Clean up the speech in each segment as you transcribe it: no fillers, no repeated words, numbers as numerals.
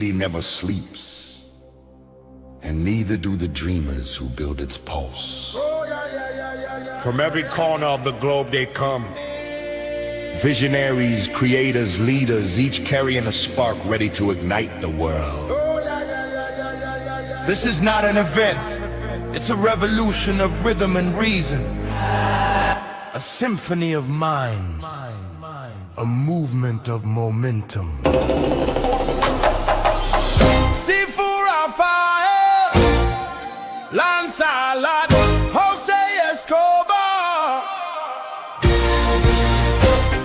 He never sleeps, and neither do the dreamers who build its pulse. From every corner of the globe they come. Visionaries, creators, leaders, each carrying a spark ready to ignite the world. This is not an event, it's a revolution of rhythm and reason. A symphony of minds, a movement of momentum. Seafood on fire, Lancelot, Jose Escobar.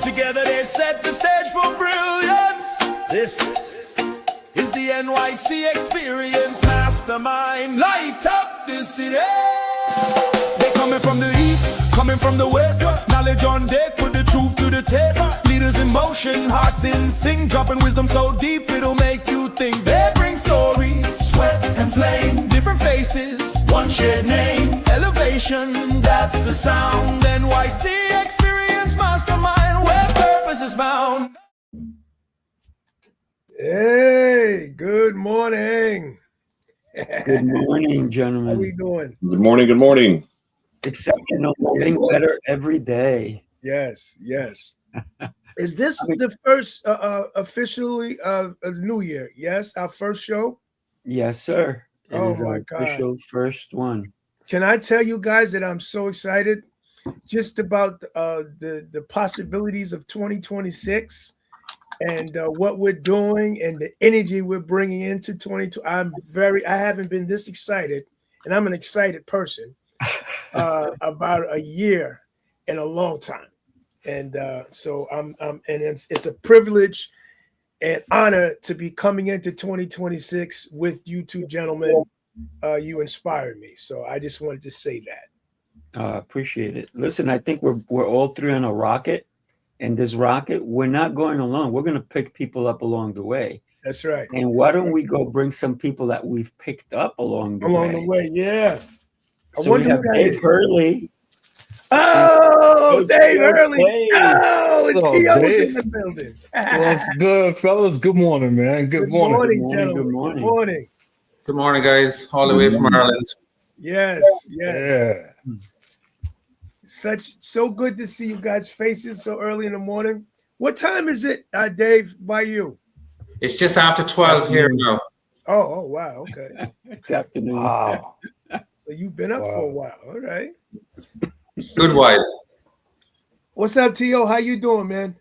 Together they set the stage for brilliance. This is the NYC Experience. Mastermind, light up the city. They coming from the east, coming from the west. Knowledge on deck, put the truth to the test. Leaders in motion, hearts in sync, dropping wisdom so deep it'll make you think. They bring stories, sweat and flame, different faces, one shared name. Elevation, that's the sound. NYC Experience Mastermind, where purpose is found. Hey, good morning. Good morning, gentlemen. How we doing? Good morning. Good morning. Exceptional. Getting better every day. Yes, yes. Is this the first officially New Year? Yes, our first show? Yes, sir. It Oh is my our God. official first one. Can I tell you guys that I'm so excited just about the possibilities of 2026 and what we're doing and the energy we're bringing into 2020. I haven't been this excited, and I'm an excited person, about a year in a long time. And so and it's a privilege and honor to be coming into 2026 with you two gentlemen. You inspired me. So I just wanted to say that. Appreciate it. Listen, I think we're all three on a rocket. And this rocket, we're not going alone. We're going to pick people up along the way. That's right. And why don't we go bring some people that we've picked up along the way? Yeah. So we have Dave Hurley. Oh, Dave Hurley. Dave. Oh, and Oh, T.O. was Dave. in the building. What's good, fellas? Good morning, man. Good morning. Gentlemen. Good morning. Good morning. Good morning, guys. All the way from Ireland. Yes, yes. Yeah. So good to see you guys' faces so early in the morning. What time is it, Dave, by you? It's just after 12 here now. Oh, wow. Okay. It's afternoon. Wow. So you've been up for a while. All right. Good while. What's up, T.O.? How you doing, man?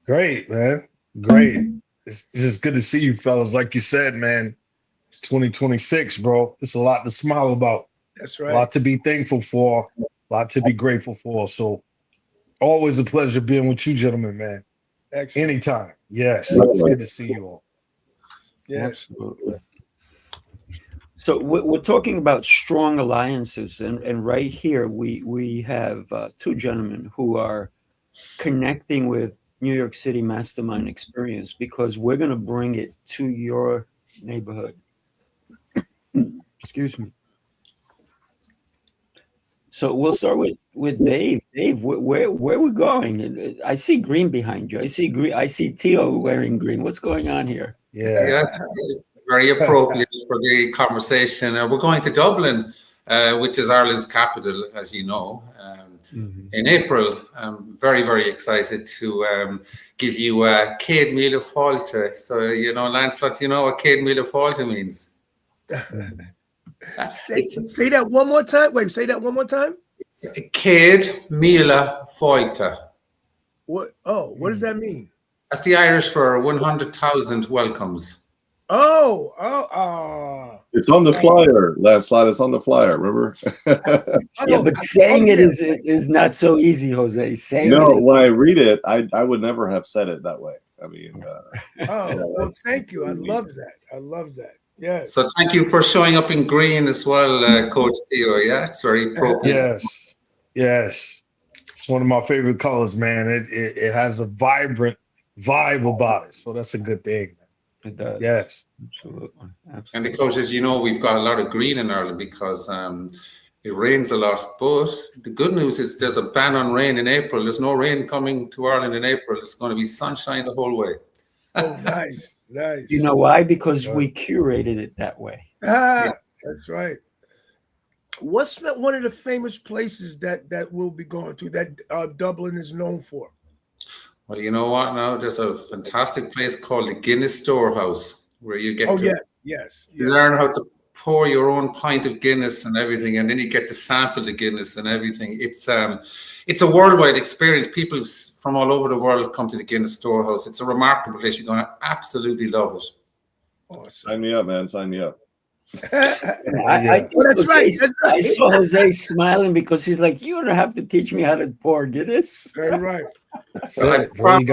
Great, man. Great. It's just good to see you, fellas. Like you said, man, it's 2026, bro. It's a lot to smile about. That's A right. lot to be thankful for. A lot to be grateful for. So always a pleasure being with you, gentlemen, man. Excellent. Anytime. Yes. It's good to see you all. Yes. Absolutely. So we're talking about strong alliances, and right here we have two gentlemen who are connecting with New York City Mastermind Experience because we're going to bring it to your neighborhood. Excuse me. So we'll start with Dave. Dave, where we going? I see green behind you. I see green. I see T.O. wearing green. What's going on here? Yeah. Yes, very appropriate for the conversation. We're going to Dublin, which is Ireland's capital, as you know, in April. I'm very, very excited to give you Céad Míle Fáilte. So, Lancelot, you know what Céad Míle Fáilte means? Say that one more time. Wait, say that one more time. Céad Míle Fáilte. What? Oh, what does that mean? That's the Irish for 100,000 welcomes. It's on the flyer, Lancelot. It's on the flyer, remember? Yeah, but saying it is not so easy, Jose. Saying When I read it, I would never have said it that way. I mean, well, thank you. I love that. I love that. Yes. So thank you for showing up in green as well, Coach Theo. Yeah, it's very appropriate. Yes. Yes. It's one of my favorite colors, man. It has a vibrant vibe about it. So that's a good thing. It does. Yes. Absolutely. And the coaches, we've got a lot of green in Ireland because it rains a lot. But the good news is there's a ban on rain in April. There's no rain coming to Ireland in April. It's going to be sunshine the whole way. Oh, nice, nice. You know why? Because we curated it that way. Ah, that's right. What's one of the famous places that we'll be going to that Dublin is known for? Well, you know what? Now there's a fantastic place called the Guinness Storehouse where you get Oh, to yes. learn how to pour your own pint of Guinness and everything, and then you get to sample the Guinness and everything. It's a worldwide experience. People from all over the world come to the Guinness Storehouse. It's a remarkable place. You're going to absolutely love it. Awesome. Sign me up, man. Sign me up. I think that's right. I saw Jose smiling because he's like, "You don't have to teach me how to pour Guinness." Very right. Well, Bro, you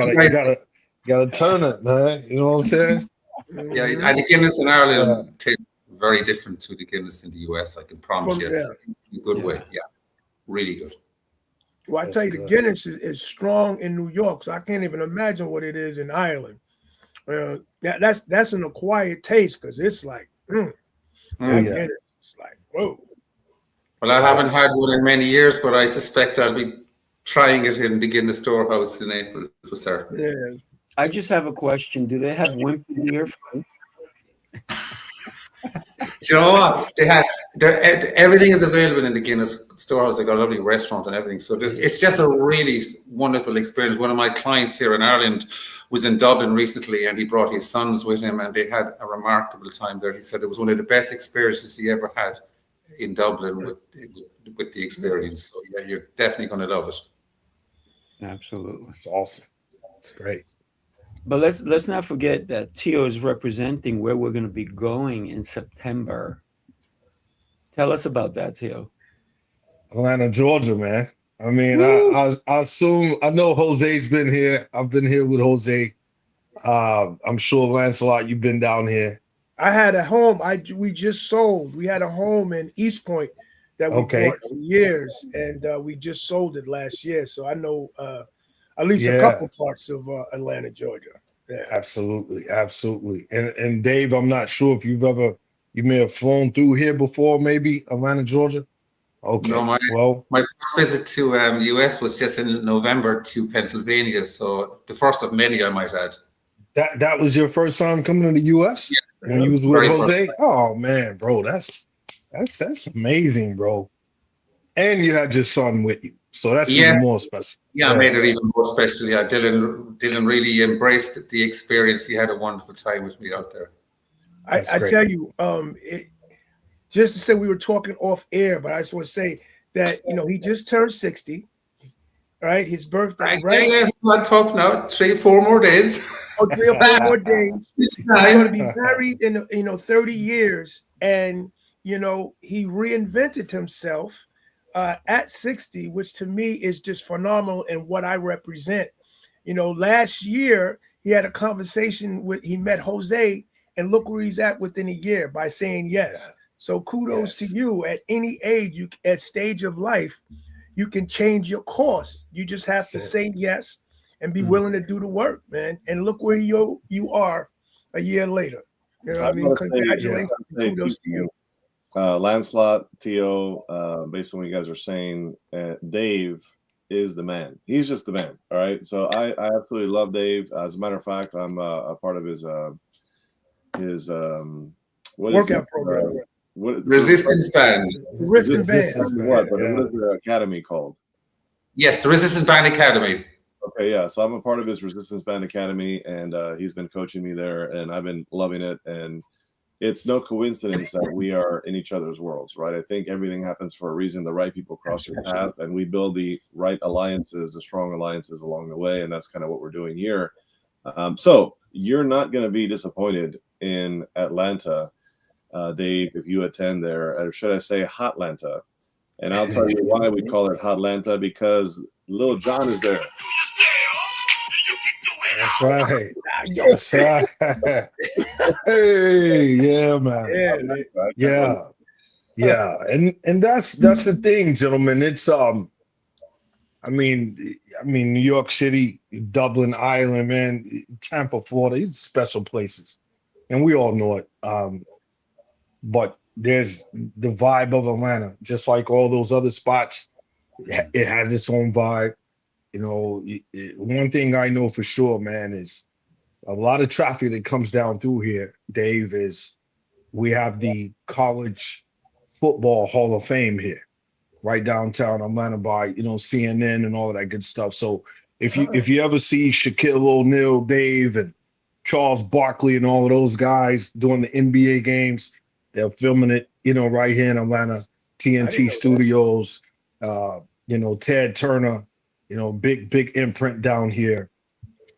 gotta turn it, man. You know what I'm saying? Yeah, and the Guinness in Ireland tastes very different to the Guinness in the US. I can promise you, in a good way. Yeah, really good. Well, I tell you, the Guinness is strong in New York, so I can't even imagine what it is in Ireland. That's an acquired taste because it's like, Guinness, it's like, whoa. Well, I haven't had one in many years, but I suspect I'll be trying it in the Guinness Storehouse in April for certain. Yeah. I just have a question. Do they have wimpy beer? Do you know what? Everything is available in the Guinness Storehouse. They got a lovely restaurant and everything. So it's just a really wonderful experience. One of my clients here in Ireland was in Dublin recently, and he brought his sons with him, and they had a remarkable time there. He said it was one of the best experiences he ever had in Dublin with the experience. So yeah, you're definitely going to love it. Absolutely. It's awesome. It's great. But let's not forget that Tio is representing where we're going to be going in September. Tell us about that, Tio. Atlanta, Georgia, man. I mean, I assume I know Jose's been here. I've been here with Jose. I'm sure Lancelot, you've been down here. I had a home. We just sold. We had a home in East Point that we bought for years, and we just sold it last year. So I know at least a couple parts of Atlanta, Georgia. Yeah. Absolutely. And Dave, I'm not sure if you may have flown through here before, maybe Atlanta, Georgia. Okay. No, my first visit to the US was just in November to Pennsylvania, so the first of many, I might add. That was your first time coming to the US? Yes. When you was with Jose? Oh man, bro, that's amazing, bro. And you had your son with you, so that's even more special. Yeah, I made it even more special. Yeah, Dylan really embraced the experience. He had a wonderful time with me out there. I tell you, just to say, we were talking off air, but I just want to say that he just turned 60. Right, his birthday. Right, yeah, not tough now. 3-4 more days. 3 or 4 more days. He's going to be married in 30 years, and he reinvented himself at 60, which to me is just phenomenal in what I represent. Last year he had a conversation he met Jose, and look where he's at within a year by saying yes. So kudos to you. At any age, at stage of life, you can change your course. You just have to say yes and be willing to do the work, man. And look where you are a year later. You know what I mean? Congratulations. Kudos to you. Lancelot, Tio, based on what you guys are saying, Dave is the man. He's just the man. All right. So I absolutely love Dave. As a matter of fact, I'm a part of his workout program. Resistance band. Resistance band. What is the academy called? Yes, the Resistance Band Academy. Okay, yeah. So I'm a part of his Resistance Band Academy, and he's been coaching me there, and I've been loving it. And it's no coincidence that we are in each other's worlds, right? I think everything happens for a reason. The right people cross your path, and we build the right alliances, the strong alliances along the way, and that's kind of what we're doing here. So you're not going to be disappointed in Atlanta, Dave, if you attend there, or should I say Hotlanta? And I'll tell you why we call it Hotlanta, because Lil Jon is there. That's right. That's right. Hey, yeah, man. Yeah. And that's the thing, gentlemen. It's I mean, New York City, Dublin, Ireland, man, Tampa, Florida, these special places, and we all know it. But there's the vibe of Atlanta, just like all those other spots. It has its own vibe. One thing I know for sure, man, is a lot of traffic that comes down through here, Dave, is we have the College Football Hall of Fame here, right downtown Atlanta by, CNN and all of that good stuff. So if you ever see Shaquille O'Neal, Dave, and Charles Barkley and all of those guys doing the NBA games, they're filming it, right here in Atlanta, TNT Studios, Ted Turner, big imprint down here.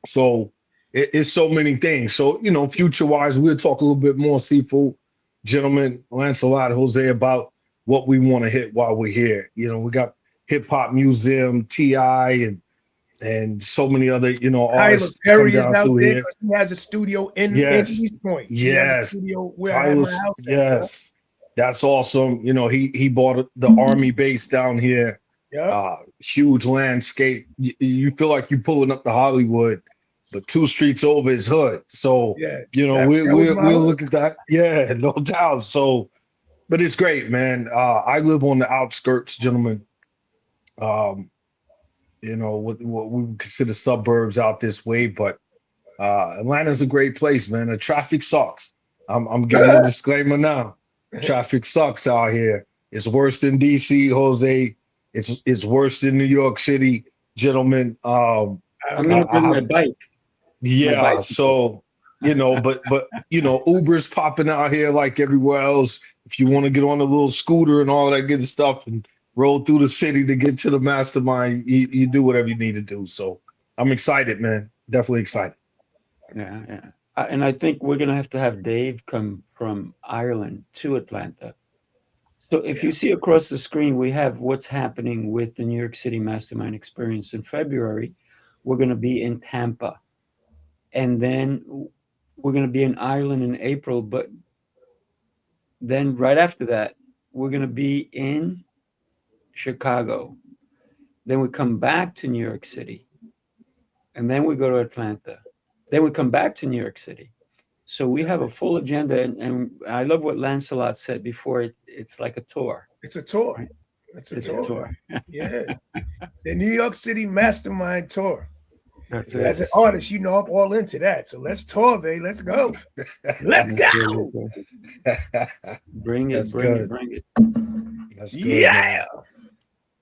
So it's so many things. So, future-wise, we'll talk a little bit more, Seafood, gentlemen, Lancelot, Jose, about what we want to hit while we're here. We got Hip Hop Museum, T.I., and so many other, artists Perry come is down out through there here. because he has a studio in East Point. Yes. Where I have my house. Yes. That's awesome. He bought the Army base down here. Yeah. Huge landscape. You feel like you're pulling up to Hollywood, but 2 streets over is hood. So, we'll look at that. Yeah, no doubt. So, but it's great, man. I live on the outskirts, gentlemen. What we would consider suburbs out this way, but Atlanta's a great place, man. The traffic sucks. I'm giving a disclaimer now. Traffic sucks out here. It's worse than DC, Jose. It's worse than New York City, gentlemen. I'm gonna bring my bike. Yeah, so but Uber's popping out here like everywhere else. If you want to get on a little scooter and all that good stuff and roll through the city to get to the mastermind, you do whatever you need to do. So I'm excited, man. Definitely excited. Yeah. And I think we're going to have Dave come from Ireland to Atlanta. So if you see across the screen, we have what's happening with the New York City Mastermind Experience in February. We're going to be in Tampa. And then we're going to be in Ireland in April. But then right after that, we're going to be in Chicago. Then we come back to New York City. And then we go to Atlanta. Then we come back to New York City. So we have a full agenda. And I love what Lancelot said before. It's like a tour. It's a tour. Right? It's a tour. Yeah. The New York City Mastermind Tour. That's it. As an artist, I'm all into that. So let's tour, babe. Let's go. Let's go. Bring it. That's good. Yeah. Man.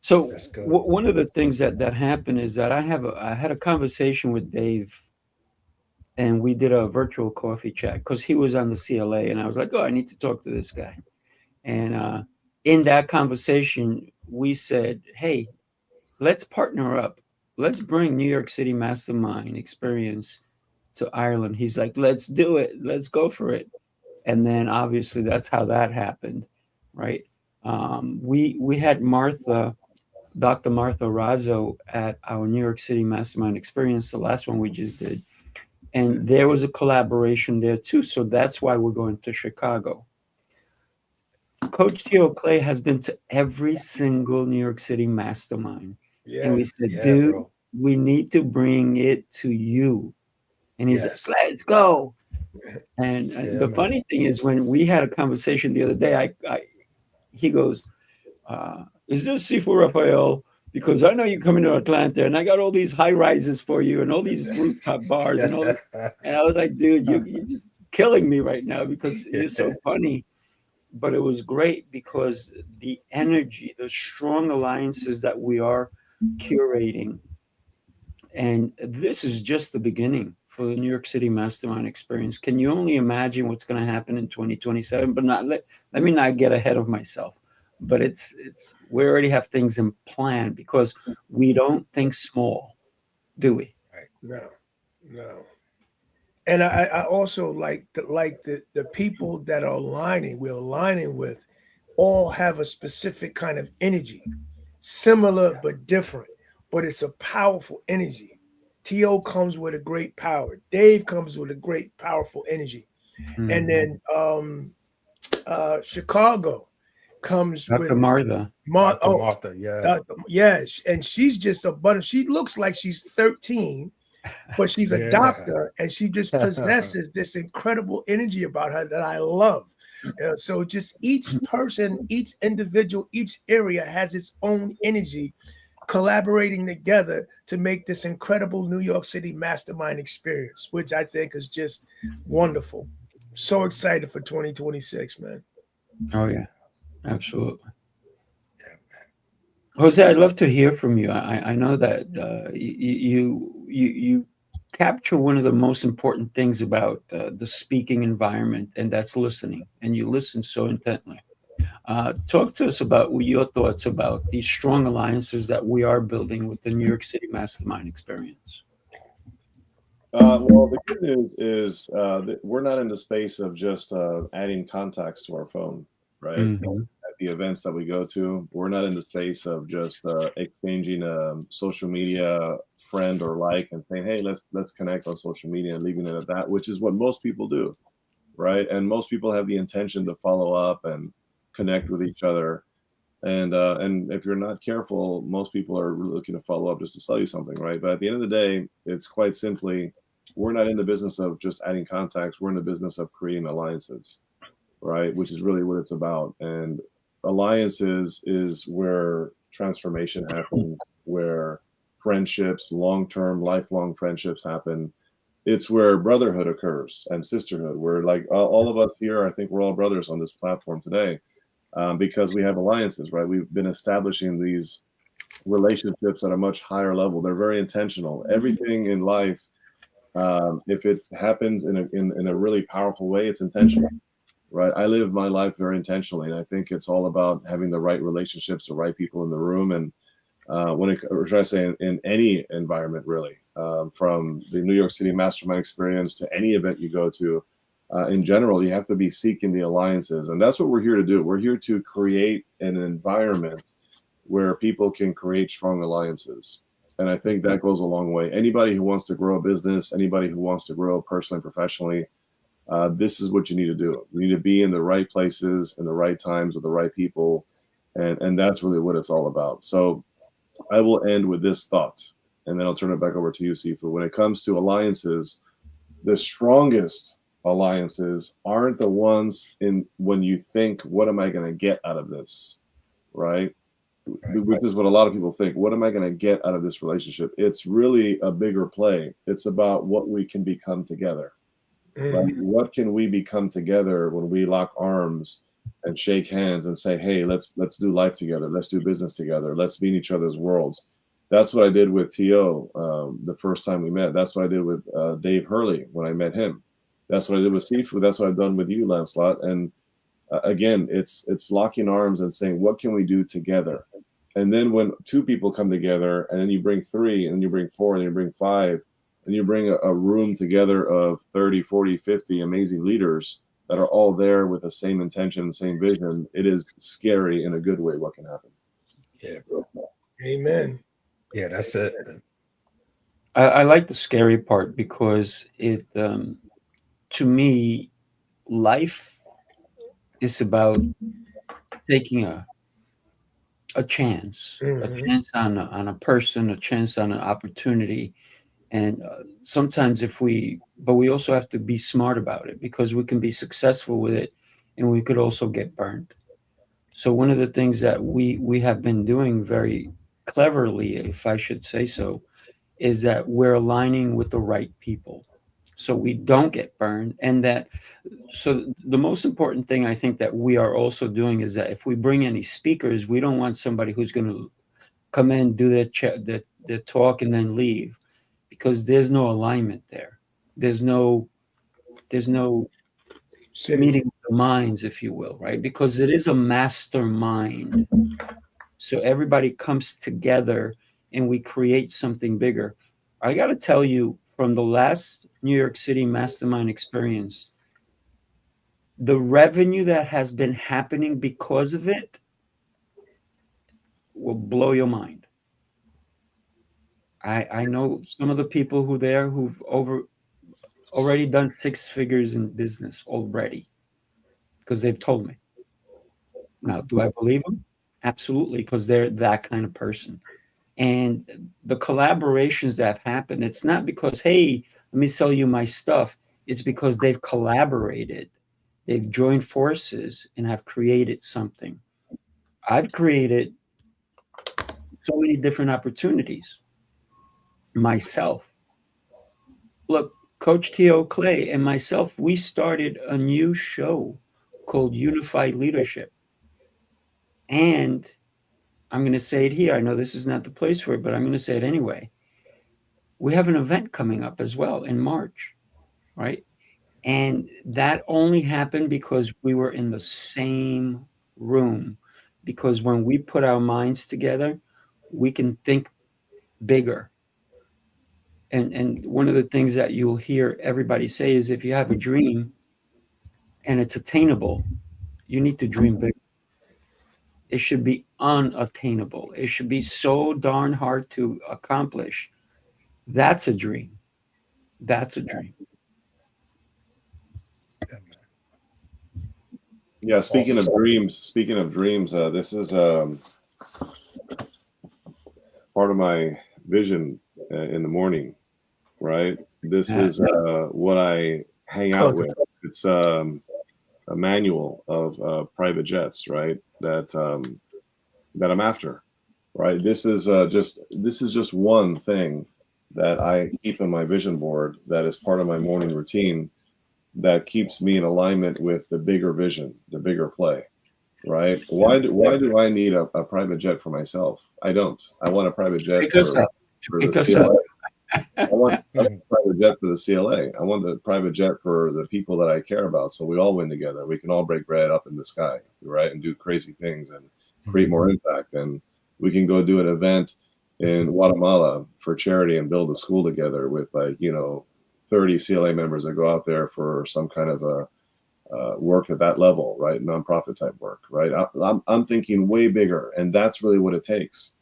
So one of the things that happened is that I had a conversation with Dave, and we did a virtual coffee chat because he was on the CLA, and I was like, oh, I need to talk to this guy. And in that conversation, we said, hey, let's partner up. Let's bring New York City Mastermind Experience to Ireland. He's like, let's do it. Let's go for it. And then obviously that's how that happened, right? We had Dr. Martha Razzo at our New York City Mastermind Experience, the last one we just did. And there was a collaboration there too. So that's why we're going to Chicago. Coach Theo Clay has been to every single New York City Mastermind. Yes. And we said, dude, bro, we need to bring it to you. And he's like, let's go. And the funny thing is, when we had a conversation the other day, he goes, is this Sifu Raphael? Because I know you're coming to Atlanta, and I got all these high rises for you and all these rooftop bars and all this. And I was like, dude, you're just killing me right now because you're so funny. But it was great because the energy, the strong alliances that we are curating. And this is just the beginning for the New York City Mastermind Experience. Can you only imagine what's going to happen in 2027? But let me not get ahead of myself. But it's we already have things in plan because we don't think small, do we? Right. No. And I also like the people that are we're aligning with, all have a specific kind of energy, similar but different. But it's a powerful energy. T.O. comes with a great power. Dave comes with a great, powerful energy. Mm-hmm. And then Chicago comes Dr. with Martha. Martha, yeah. Yes, and she's just a bunch. She looks like she's 13, but she's a doctor, and she just possesses this incredible energy about her that I love. So just each person, each individual, each area has its own energy. collaborating together to make this incredible New York City Mastermind Experience, which I think is just wonderful. So excited for 2026, man. Oh yeah, absolutely. Jose, I'd love to hear from you. I know that you capture one of the most important things about the speaking environment, and that's listening. And you listen so intently. Talk to us about your thoughts about these strong alliances that we are building with the New York City Mastermind Experience. Well, the good news is that we're not in the space of just adding contacts to our phone, right? Mhm. At the events that we go to, we're not in the space of just exchanging a social media friend or like and saying, "Hey, let's connect on social media," and leaving it at that, which is what most people do, right? And most people have the intention to follow up and connect with each other. And if you're not careful, most people are looking to follow up just to sell you something, right? But at the end of the day, it's quite simply, we're not in the business of just adding contacts. We're in the business of creating alliances, right? Which is really what it's about. And alliances is where transformation happens, where friendships, long-term, lifelong friendships happen. It's where brotherhood occurs and sisterhood. We're like all of us here, I think we're all brothers on this platform today. Because we have alliances, right? We've been establishing these relationships at a much higher level. They're very intentional. Everything in life, if it happens in a really powerful way, it's intentional, right? I live my life very intentionally, and I think it's all about having the right relationships, the right people in the room, and or should I say, in any environment, really, from the New York City Mastermind Experience to any event you go to. In general, you have to be seeking the alliances. And that's what we're here to do. We're here to create an environment where people can create strong alliances. And I think that goes a long way. Anybody who wants to grow a business, anybody who wants to grow personally and professionally, this is what you need to do. You need to be in the right places, in the right times with the right people. And that's really what it's all about. So I will end with this thought, and then I'll turn it back over to you, Sifu. When it comes to alliances, the strongest alliances aren't the ones in when you think, what am I going to get out of this, right? Which is what a lot of people think. What am I going to get out of this relationship? It's really a bigger play. It's about what we can become together, right? What can we become together when we lock arms and shake hands and say, hey, let's do life together. Let's do business together. Let's be in each other's worlds. That's what I did with T.O. The first time we met. That's what I did with Dave Hurley when I met him. That's what I did with Sifu. That's what I've done with you, Lancelot. And again, it's locking arms and saying, what can we do together? And then when two people come together, and then you bring three, and then you bring four, and then you bring five, and you bring a room together of 30, 40, 50 amazing leaders that are all there with the same intention, same vision, it is scary in a good way what can happen. Yeah. Amen. Yeah, that's it. I like the scary part because it, to me, life is about taking a chance, a chance on a person, a chance on an opportunity. And sometimes but we also have to be smart about it, because we can be successful with it and we could also get burned. So one of the things that we have been doing very cleverly, if I should say so, is that we're aligning with the right people so we don't get burned. And so the most important thing I think that we are also doing is that if we bring any speakers, we don't want somebody who's going to come in, do their talk and then leave, because there's no alignment there. There's no meeting of the minds, if you will, right? Because it is a mastermind. So everybody comes together and we create something bigger. I got to tell you, from the last New York City Mastermind Experience, the revenue that has been happening because of it will blow your mind. I know some of the people who've already done 6 figures in business already, because they've told me. Now, do I believe them? Absolutely, because they're that kind of person. And the collaborations that have happened, it's not because, hey, let me sell you my stuff. It's because they've collaborated. They've joined forces and have created something. I've created so many different opportunities. Myself, look, Coach T.O. Clay and myself, we started a new show called Unified Leadership. And I'm going to say it here. I know this is not the place for it, but I'm going to say it anyway. We have an event coming up as well in March, right? And that only happened because we were in the same room. Because when we put our minds together, we can think bigger. And one of the things that you'll hear everybody say is if you have a dream and it's attainable, you need to dream big. It should be unattainable. It should be so darn hard to accomplish. That's a dream. That's a dream. Yeah, speaking of dreams, this is part of my vision in the morning, right? This is what I hang out with. It's a manual of private jets, right? That I'm after, right? This is just one thing that I keep in my vision board that is part of my morning routine that keeps me in alignment with the bigger vision, the bigger play, right? Why do I need a private jet for myself? I don't. I want a private jet for the CLA. I want a private jet for the CLA. I want the private jet for the people that I care about, so we all win together. We can all break bread up in the sky, right? And do crazy things and create more impact. And we can go do an event in Guatemala for charity and build a school together with 30 CLA members that go out there for some kind of a work at that level, right? Nonprofit type work, right? I'm thinking way bigger, and that's really what it takes.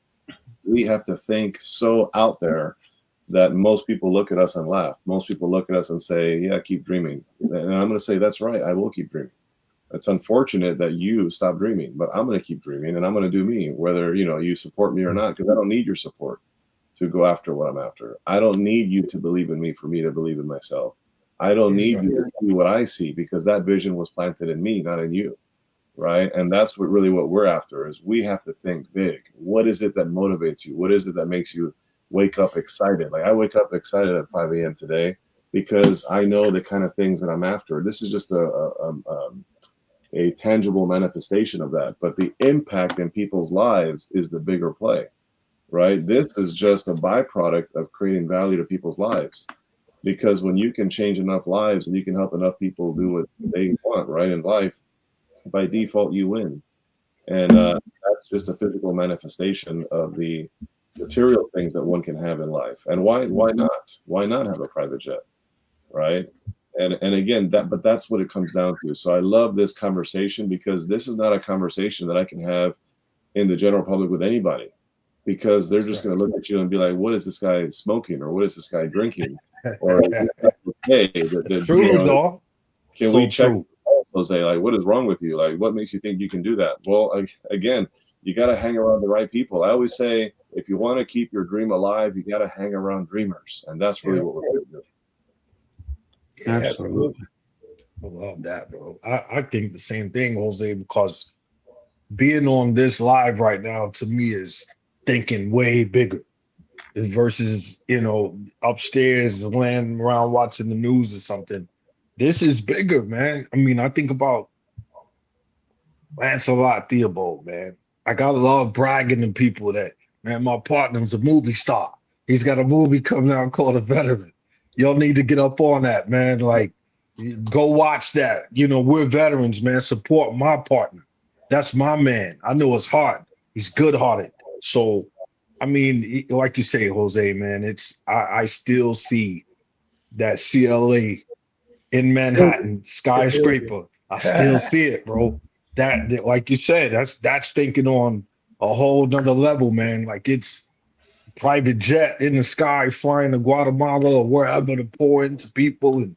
We have to think so out there that most people look at us and laugh. Most people look at us and say, yeah, keep dreaming. And I'm going to say, that's right. I will keep dreaming. It's unfortunate that you stop dreaming, but I'm going to keep dreaming and I'm going to do me, whether, you support me or not, because I don't need your support to go after what I'm after. I don't need you to believe in me for me to believe in myself. I don't need you to see what I see, because that vision was planted in me, not in you. Right. And that's what we're after is we have to think big. What is it that motivates you? What is it that makes you wake up excited? Like I wake up excited at 5 a.m. today because I know the kind of things that I'm after. This is just a tangible manifestation of that. But the impact in people's lives is the bigger play, right? This is just a byproduct of creating value to people's lives. Because when you can change enough lives and you can help enough people do what they want, right, in life, by default, you win. And that's just a physical manifestation of the material things that one can have in life. And why not? Why not have a private jet, right? And again, but that's what it comes down to. So I love this conversation because this is not a conversation that I can have in the general public with anybody, because they're just going to look at you and be like, what is this guy smoking? Or what is this guy drinking? Or is okay, can we check Jose, like, what is wrong with you? Like, what makes you think you can do that? Well, again, you got to hang around the right people. I always say, if you want to keep your dream alive, you got to hang around dreamers. And that's really what we're going to do. Yeah, Absolutely. I love that, bro. I think the same thing, Jose, because being on this live right now to me is thinking way bigger versus, upstairs laying around watching the news or something. This is bigger, man. I mean, I think about Lancelot Theobald, man. Like, I love bragging to people that, man, my partner's a movie star. He's got a movie coming out called The Veteran. Y'all need to get up on that, man. Like, go watch that. We're veterans, man. Support my partner. That's my man. I know his heart. He's good-hearted. So, I mean, like you say, Jose, man, I still see that CLA in Manhattan skyscraper. I still see it, bro. That like you said, that's thinking on a whole nother level, man. Like, it's private jet in the sky flying to Guatemala or wherever to pour into people. And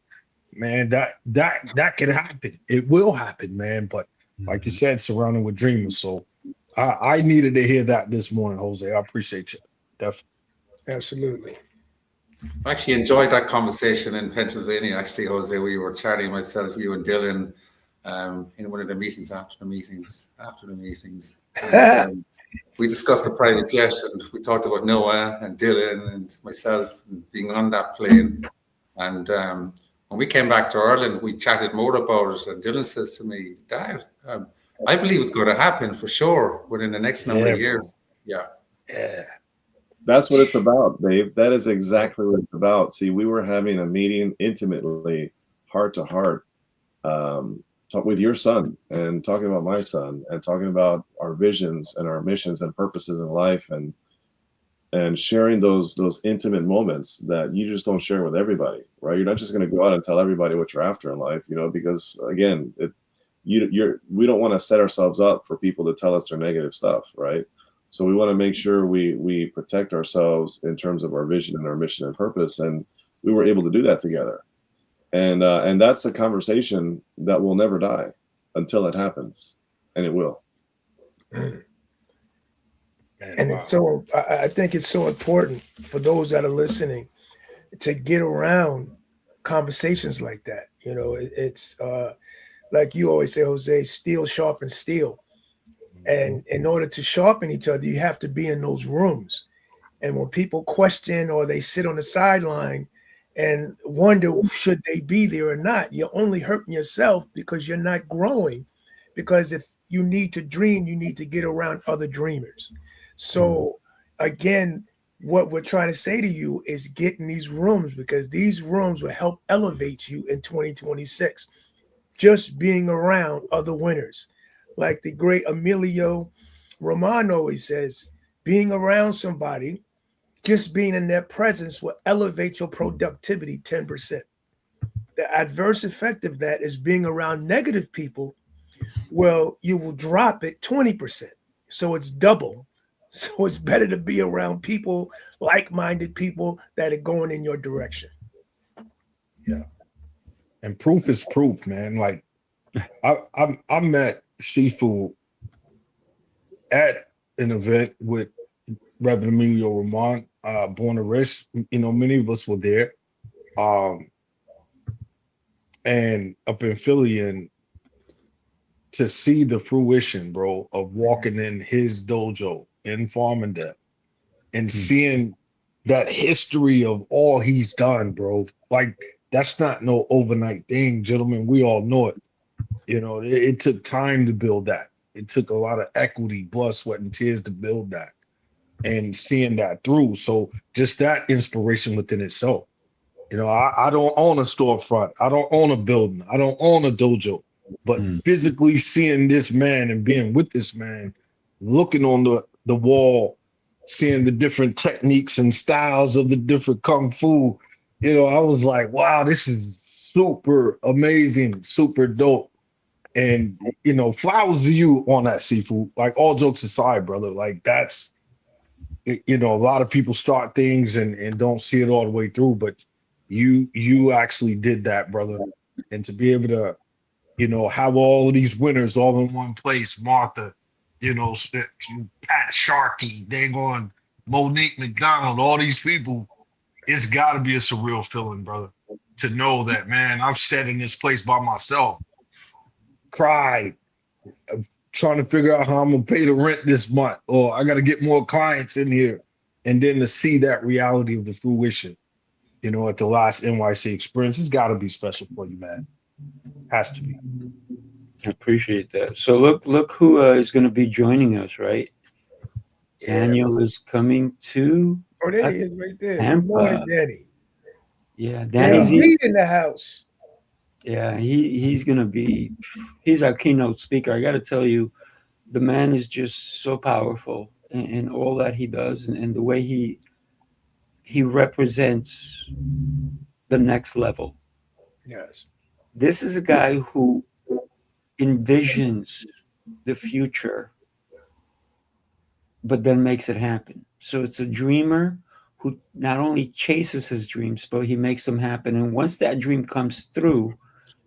man, that can happen. It will happen, man. But like you said, surrounded with dreamers. So I needed to hear that this morning, Jose. I appreciate you. Definitely. Absolutely. I actually enjoyed that conversation in Pennsylvania. Actually, Jose, we were chatting, myself, you, and Dylan, in one of the meetings after the meetings. And, we discussed the private jet, and we talked about Noah and Dylan and myself and being on that plane. And when we came back to Ireland, we chatted more about it. And Dylan says to me, Dad, I believe it's going to happen for sure within the next number of years. Yeah. That's what it's about, Dave. That is exactly what it's about. See, we were having a meeting intimately, heart to heart, talk with your son and talking about my son and talking about our visions and our missions and purposes in life, and sharing those intimate moments that you just don't share with everybody, right? You're not just going to go out and tell everybody what you're after in life, because again, we don't want to set ourselves up for people to tell us their negative stuff, right? So we want to make sure we protect ourselves in terms of our vision and our mission and purpose, and we were able to do that together. And that's a conversation that will never die until it happens, and it will. And it's so, I think it's so important for those that are listening to get around conversations like that. It's like you always say, Jose, steel sharpens steel. And in order to sharpen each other, you have to be in those rooms. And when people question or they sit on the sideline and wonder, should they be there or not, you're only hurting yourself because you're not growing. Because if you need to dream, you need to get around other dreamers. So again, what we're trying to say to you is get in these rooms, because these rooms will help elevate you in 2026. Just being around other winners. Like the great Emilio Romano always says, being around somebody, just being in their presence will elevate your productivity 10%. The adverse effect of that is being around negative people. Well, you will drop it 20%. So it's double. So it's better to be around people, like-minded people that are going in your direction. Yeah. And proof is proof, man. Like I met Sifu at an event with Reverend Emilio Ramon, born a risk. Many of us were there. And up in Philly, and to see the fruition, bro, of walking in his dojo in Farmingdale and seeing that history of all he's done, bro. Like, that's not no overnight thing, gentlemen. We all know it. It took time to build that. It took a lot of equity, blood, sweat, and tears to build that, and seeing that through. So just that inspiration within itself. I don't own a storefront. I don't own a building. I don't own a dojo. But physically seeing this man and being with this man, looking on the wall, seeing the different techniques and styles of the different kung fu, I was like, wow, this is super amazing, super dope. And, flowers to you on that, Sifu. Like, all jokes aside, brother, like, that's, a lot of people start things and don't see it all the way through, but you actually did that, brother. And to be able to, have all of these winners all in one place, Martha, Pat Sharkey, dang on Monique McDonald, all these people, it's got to be a surreal feeling, brother, to know that, man, I've sat in this place by myself, cried, trying to figure out how I'm going to pay the rent this month, or I got to get more clients in here. And then to see that reality of the fruition, at the last NYC Experience, it's got to be special for you, man. Has to be. I appreciate that. So look who is going to be joining us, right? Yeah. Daniel is coming to. Oh, there he is right there. Tampa. Good morning, Danny. Yeah, Danny's in the house. Yeah, he's going to be. He's our keynote speaker. I got to tell you, the man is just so powerful in all that he does, and the way he represents the next level. Yes. This is a guy who envisions the future, but then makes it happen. So it's a dreamer who not only chases his dreams, but he makes them happen. And once that dream comes through,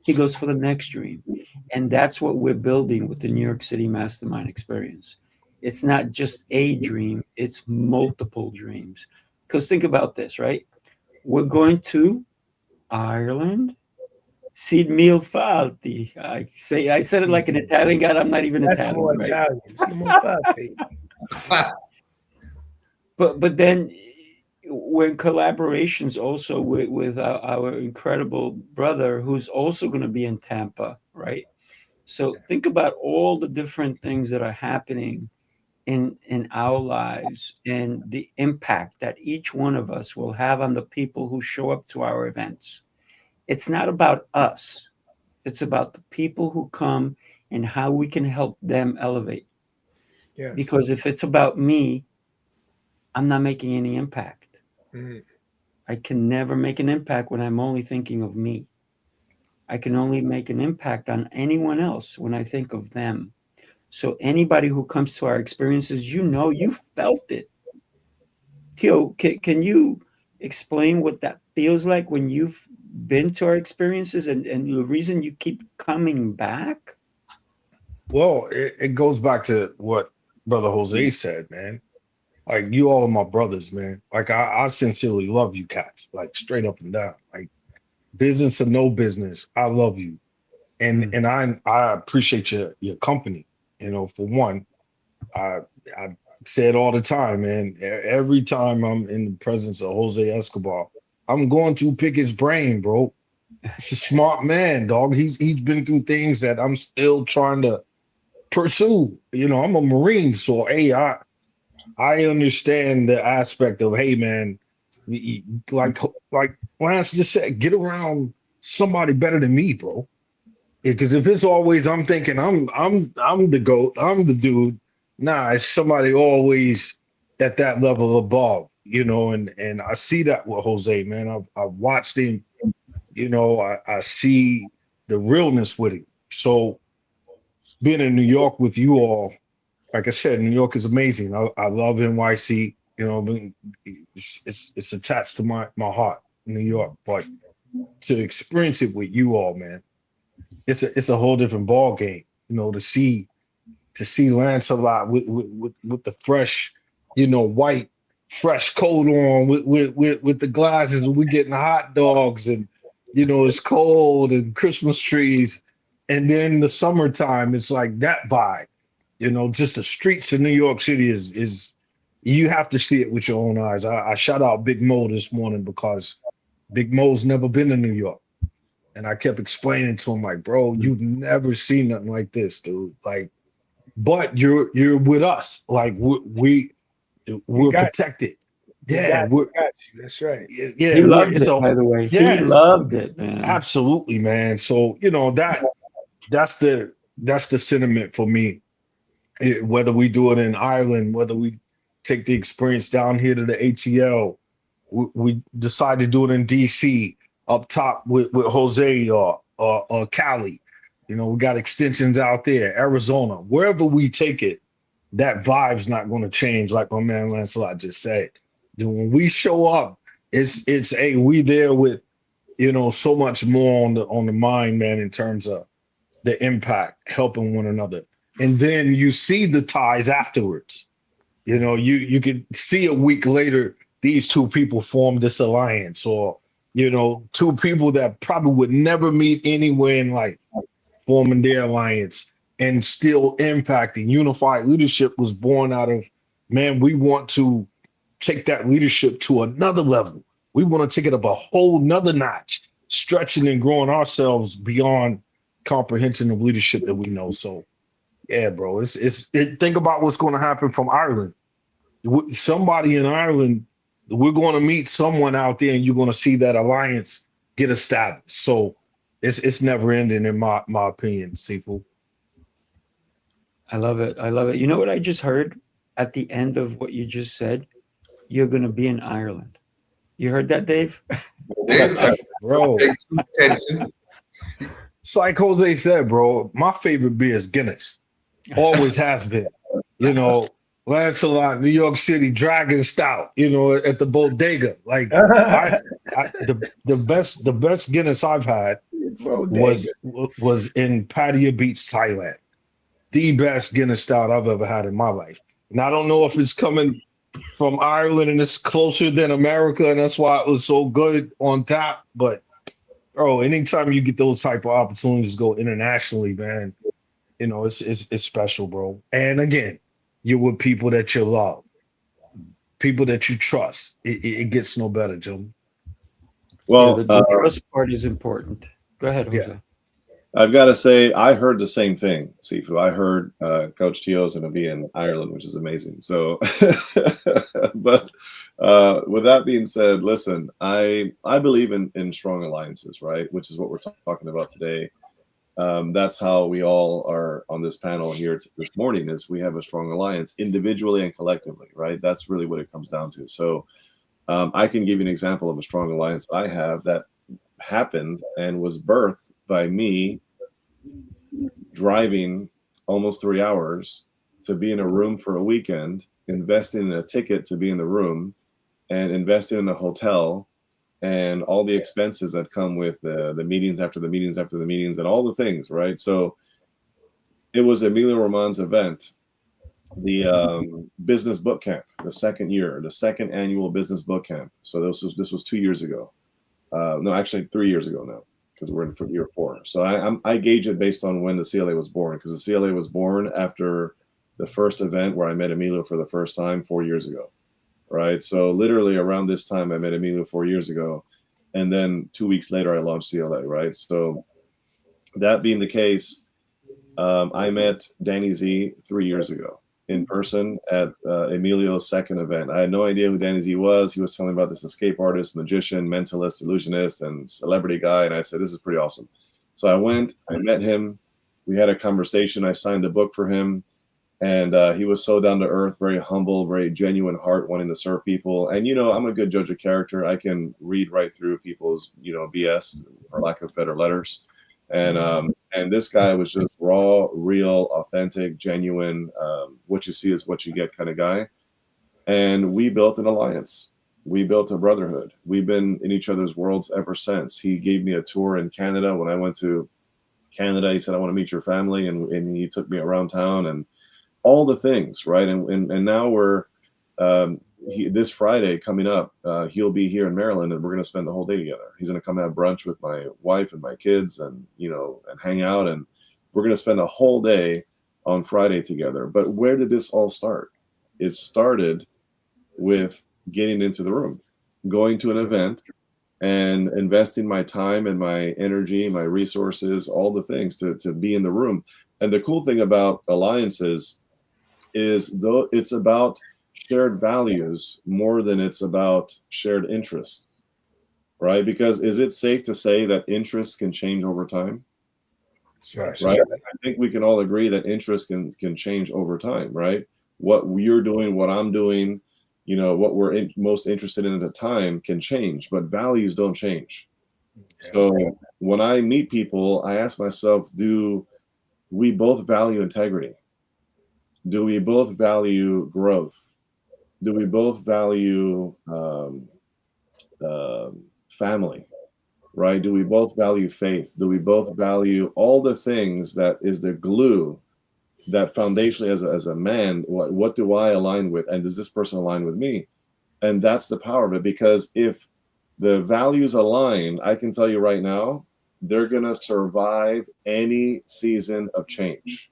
he goes for the next dream. And that's what we're building with the New York City Mastermind Experience. It's not just a dream, it's multiple dreams. Because think about this, right? We're going to Ireland. Sid mil falti. I said it like an Italian guy. I'm not even That's Italian. more right? Italian. Sid mil falti. But then when collaborations also with our incredible brother who's also going to be in Tampa, right? So think about all the different things that are happening in our lives and the impact that each one of us will have on the people who show up to our events. It's not about us. It's about the people who come and how we can help them elevate. Yes. Because if it's about me, I'm not making any impact. Mhm. I can never make an impact when I'm only thinking of me. I can only make an impact on anyone else when I think of them. So anybody who comes to our experiences, you felt it. Tio, can you explain what that feels like when you've been to our experiences and the reason you keep coming back? Well, it goes back to what Brother Jose said, man. Like you all are my brothers, man. Like I sincerely love you cats, like straight up and down. Like business or no business, I love you. And I appreciate your company. You know, for one, I say it all the time, man. Every time I'm in the presence of Jose Escobar, I'm going to pick his brain, bro. He's a smart man, dog. He's been through things that I'm still trying to pursue. You know, I'm a Marine, so hey, I understand the aspect of hey, man, like Lance just said, get around somebody better than me, bro. Because if it's always I'm thinking I'm the goat, I'm the dude. Nah, it's somebody always at that level above, you know. And I see that with Jose, man. I've watched him, you know. I see the realness with him. So being in New York with you all, like I said, New York is amazing. I love NYC. You know, I mean, it's attached to my heart, New York. But to experience it with you all, man, it's a whole different ball game. You know, to see Lancelot with the fresh, you know, white fresh coat on with the glasses, and we getting hot dogs, and you know it's cold and Christmas trees, and then the summertime, it's like that vibe. You know, just the streets of New York City is you have to see it with your own eyes. I shout out Big Mo this morning because Big Mo's never been to New York. And I kept explaining to him, like, bro, you've never seen nothing like this, dude. Like, but you're with us. Like We we're got protected. we Yeah, got we got you. That's right. He we're loved it, so by the way. He yes, loved it, man. absolutely, man. So you know that's the sentiment for me. Whether we do it in Ireland, whether we take the experience down here to the ATL, we decide to do it in DC up top with Jose or Cali. You know, we got extensions out there, Arizona, wherever we take it, that vibe's not going to change, like my man Lancelot just said. When we show up, it's a we there with, you know, so much more on the mind, man, in terms of the impact, helping one another. And then you see the ties afterwards. You know, you could see a week later these two people form this alliance, or you know, two people that probably would never meet anywhere in life forming their alliance and still impacting. Unified leadership was born out of, man, we want to take that leadership to another level. We want to take it up a whole nother notch, stretching and growing ourselves beyond comprehension of leadership that we know. So yeah, bro, think about what's going to happen from Ireland. Somebody in Ireland, we're going to meet someone out there, and you're going to see that alliance get established. So it's never ending, in my opinion, Sifu. I love it. I love it. You know what I just heard at the end of what you just said? You're going to be in Ireland. You heard that, Dave? Dave, Bro, pay attention. it's like Jose said, bro. My favorite beer is Guinness. Always has been. You know, Lancelot, New York City, Dragon Stout. You know, at the bodega. Like the best Guinness I've had was in Pattaya Beach, Thailand. The best Guinness Stout I've ever had in my life. And I don't know if it's coming from Ireland and it's closer than America, and that's why it was so good on tap. But bro, anytime you get those type of opportunities to go internationally, man, you know, it's special, bro. And again, you're with people that you love, people that you trust. It gets no better, gentlemen. Yeah, Well, the trust part is important. Go ahead, Jose. Yeah. I've got to say, I heard the same thing, Sifu. I heard Coach Tio's going to be in Ireland, which is amazing. So, but with that being said, listen, I believe in strong alliances, right? Which is what we're talking about today. That's how we all are on this panel here this morning. Is we have a strong alliance, individually and collectively, right? That's really what it comes down to. So, I can give you an example of a strong alliance I have that happened and was birthed by me driving almost 3 hours to be in a room for a weekend, investing in a ticket to be in the room, and investing in a hotel and all the expenses that come with the meetings after the meetings after the meetings and all the things, right? So it was Emilio Roman's event, the business boot camp, the second annual business boot camp. So this was 2 years ago. No, actually 3 years ago now, because we're in for year 4. So I gauge it based on when the CLA was born, because the CLA was born after the first event where I met Emilio for the first time 4 years ago, right? So literally around this time I met Emilio 4 years ago, and then 2 weeks later I launched CLA, right? So that being the case, I met Danny Z 3 years ago in person at Emilio's second event. I had no idea who Danny Z was. He was telling me about this escape artist, magician, mentalist, illusionist, and celebrity guy. And I said, this is pretty awesome. So I went, I met him. We had a conversation. I signed a book for him. And he was so down to earth, very humble, very genuine heart, wanting to serve people. And, you know, I'm a good judge of character. I can read right through people's, you know, BS, for lack of better letters. And this guy was just raw, real, authentic, genuine. What you see is what you get kind of guy. And we built an alliance. We built a brotherhood. We've been in each other's worlds ever since. He gave me a tour in Canada. When I went to Canada, he said, I want to meet your family. And he took me around town and all the things, right? And now we're this Friday coming up, he'll be here in Maryland, and we're going to spend the whole day together. He's going to come have brunch with my wife and my kids, and you know, and hang out, and we're going to spend a whole day on Friday together. But where did this all start? It started with getting into the room, going to an event, and investing my time and my energy, my resources, all the things to be in the room. And the cool thing about alliances is, though, it's about shared values more than it's about shared interests, right? Because is it safe to say that interests can change over time? Right. Right. I think we can all agree that interests can change over time, right? What you're doing, what I'm doing, you know, what we're most interested in at the time can change, but values don't change. So when I meet people, I ask myself, do we both value integrity? Do we both value growth? Do we both value family, right? Do we both value faith? Do we both value all the things that is the glue that foundationally as a man, what do I align with? And does this person align with me? And that's the power of it, because if the values align, I can tell you right now, they're going to survive any season of change,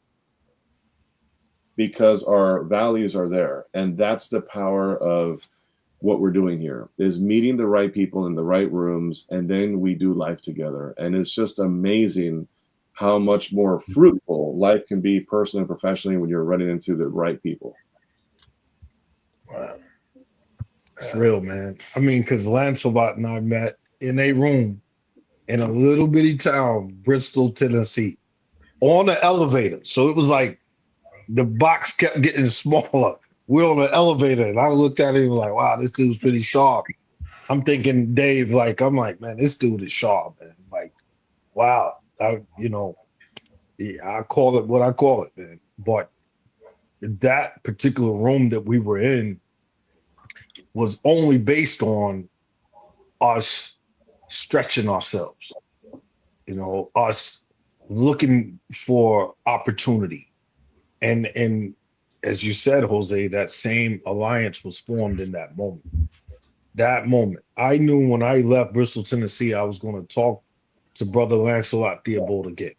because our values are there. And that's the power of what we're doing here, is meeting the right people in the right rooms, and then we do life together. And it's just amazing how much more fruitful life can be personally and professionally when you're running into the right people. Wow. It's real, man. I mean, because Lancelot and I met in a room in a little bitty town, Bristol, Tennessee, on the elevator. So it was like the box kept getting smaller. We're on the elevator, and I looked at him and was like, wow, this dude's pretty sharp. I'm thinking Dave, like, I'm like, man, this dude is sharp, man. Like, wow. I call it what I call it, man. But that particular room that we were in was only based on us stretching ourselves, you know, us looking for opportunity. And as you said, Jose, that same alliance was formed in that moment. That moment. I knew when I left Bristol, Tennessee, I was going to talk to Brother Lancelot Theobald again.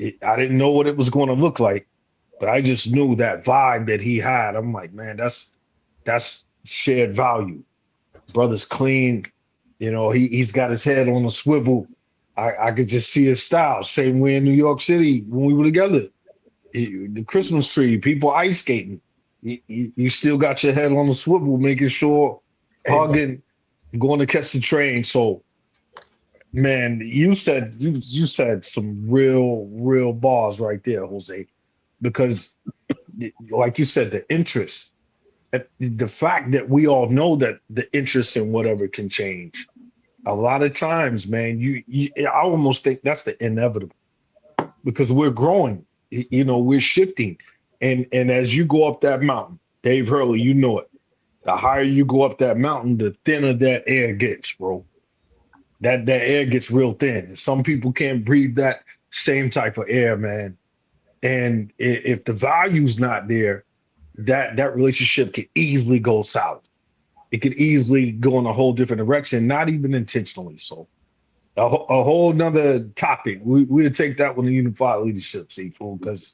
I didn't know what it was going to look like, but I just knew that vibe that he had. I'm like, man, that's shared value. Brother's clean, you know, he's got his head on a swivel. I could just see his style. Same way in New York City when we were together. The Christmas tree, people ice skating. You still got your head on the swivel, making sure, hugging, going to catch the train. So, man, you said some real bars right there, Jose, because like you said, the interest, the fact that we all know that the interest in whatever can change. A lot of times, man, I almost think that's the inevitable because we're growing, you know, we're shifting. And as you go up that mountain, Dave Hurley, you know it. The higher you go up that mountain, the thinner that air gets, bro. That air gets real thin. Some people can't breathe that same type of air, man. And if the value's not there, that relationship could easily go south. It could easily go in a whole different direction, not even intentionally. So a whole nother topic. We'll take that one to unified leadership, Seafood, because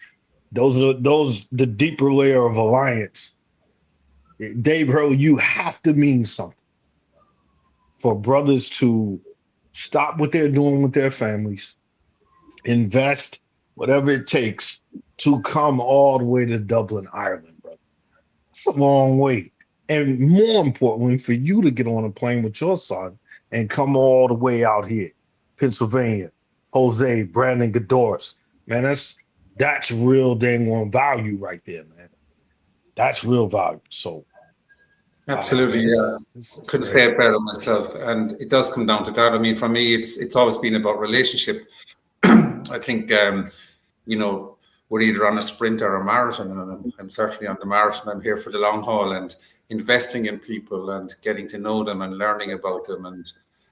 those the deeper layer of alliance. Dave Hurley, you have to mean something for brothers to stop what they're doing with their families, invest whatever it takes to come all the way to Dublin, Ireland, brother. It's a long way. And more importantly, for you to get on a plane with your son and come all the way out here, Pennsylvania, Jose, Brandon Godoris. Man, that's real dang on value right there, man. That's real value. So Absolutely, yeah. Couldn't say it better myself. And it does come down to that. I mean, for me, it's always been about relationship. I think, you know, we're either on a sprint or a marathon, and I'm certainly on the marathon. I'm here for the long haul and investing in people and getting to know them and learning about them. And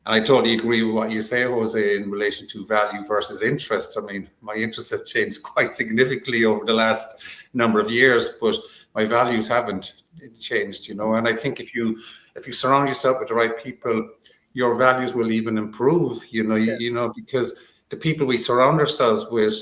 I totally agree with what you say, Jose, in relation to value versus interest. I mean, my interests have changed quite significantly over the last number of years, but my values haven't changed, you know. And I think if you surround yourself with the right people, your values will even improve, you know, you know, because the people we surround ourselves with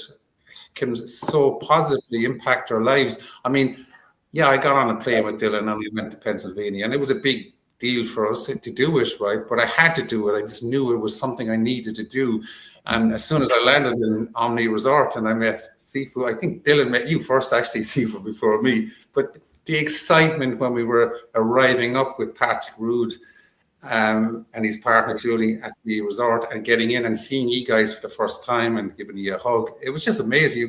can so positively impact our lives. I mean, yeah, I got on a plane with Dylan and we went to Pennsylvania, and it was a big deal for us to do it, right? But I had to do it. I just knew it was something I needed to do. And as soon as I landed in Omni Resort and I met Seafood, I think Dylan met you first, actually, Seafood, before me. But the excitement when we were arriving up with Patrick Rood and his partner Julie at the resort and getting in and seeing you guys for the first time and giving you a hug, it was just amazing. You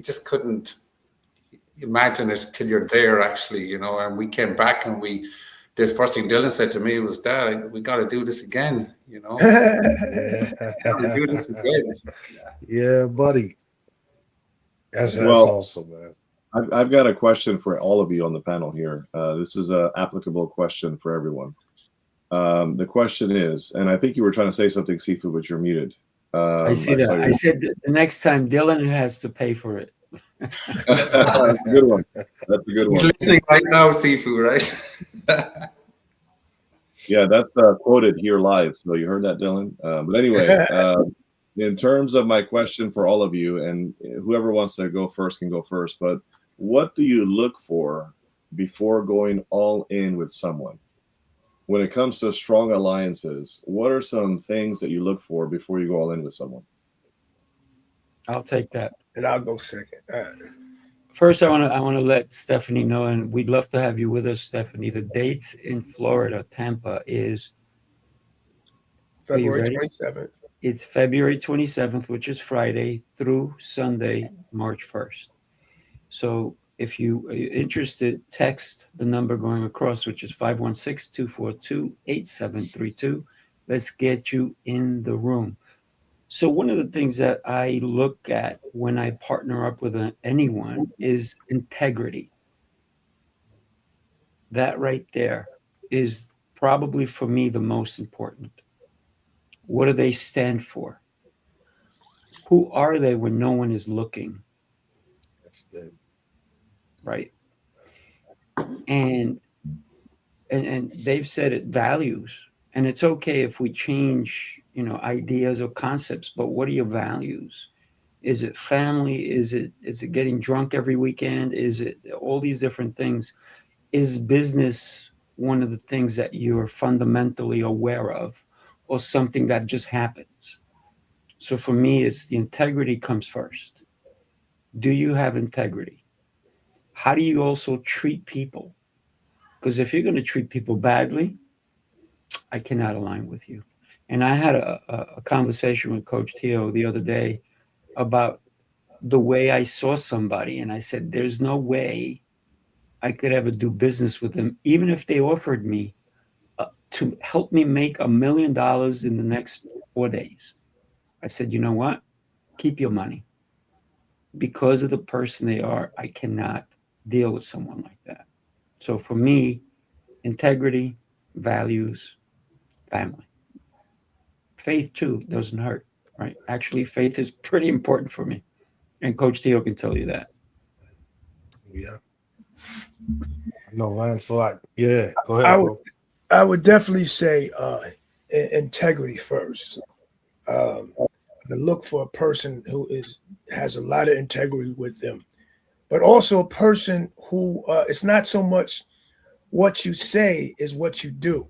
just couldn't imagine it till you're there, actually, you know. And we came back and the first thing Dylan said to me was, Dad, we got to do this again, you know. To do this again. Yeah, buddy. That's awesome, man. I've got a question for all of you on the panel here. This is an applicable question for everyone. The question is, and I think you were trying to say something, Seafood, but you're muted. I see that. I said the next time Dylan has to pay for it. That's a good one. That's a good one. He's listening right now, Seafood, right? Yeah, that's quoted here live. So you heard that, Dylan. But anyway, in terms of my question for all of you, and whoever wants to go first can go first, but what do you look for before going all in with someone? When it comes to strong alliances, what are some things that you look for before you go all in with someone? I'll take that. And I'll go second. First, I want to let Stephanie know, and we'd love to have you with us, Stephanie. The dates in Florida, Tampa, is February 27th. It's February 27th, which is Friday, through Sunday, March 1st. So if you are interested, text the number going across, which is 516-242-8732. Let's get you in the room. So one of the things that I look at when I partner up with anyone is integrity. That right there is probably for me the most important. What do they stand for? Who are they when no one is looking? That's good. Right. And they've said it, values. And it's okay if we change, you know, ideas or concepts, but what are your values? Is it family? Is it getting drunk every weekend? Is it all these different things? Is business one of the things that you're fundamentally aware of, or something that just happens? So for me, it's the integrity comes first. Do you have integrity? How do you also treat people? Because if you're going to treat people badly, I cannot align with you. And I had a conversation with Coach Tio the other day about the way I saw somebody. And I said, there's no way I could ever do business with them, even if they offered me to help me make $1 million in the next 4 days. I said, you know what? Keep your money. Because of the person they are, I cannot deal with someone like that. So for me, integrity, values, family. Faith too doesn't hurt, right? Actually, faith is pretty important for me. And Coach Tio can tell you that. Yeah. No, Lancelot. Yeah, go ahead, bro. I would definitely say integrity first. To look for a person who has a lot of integrity with them, but also a person who it's not so much what you say is what you do.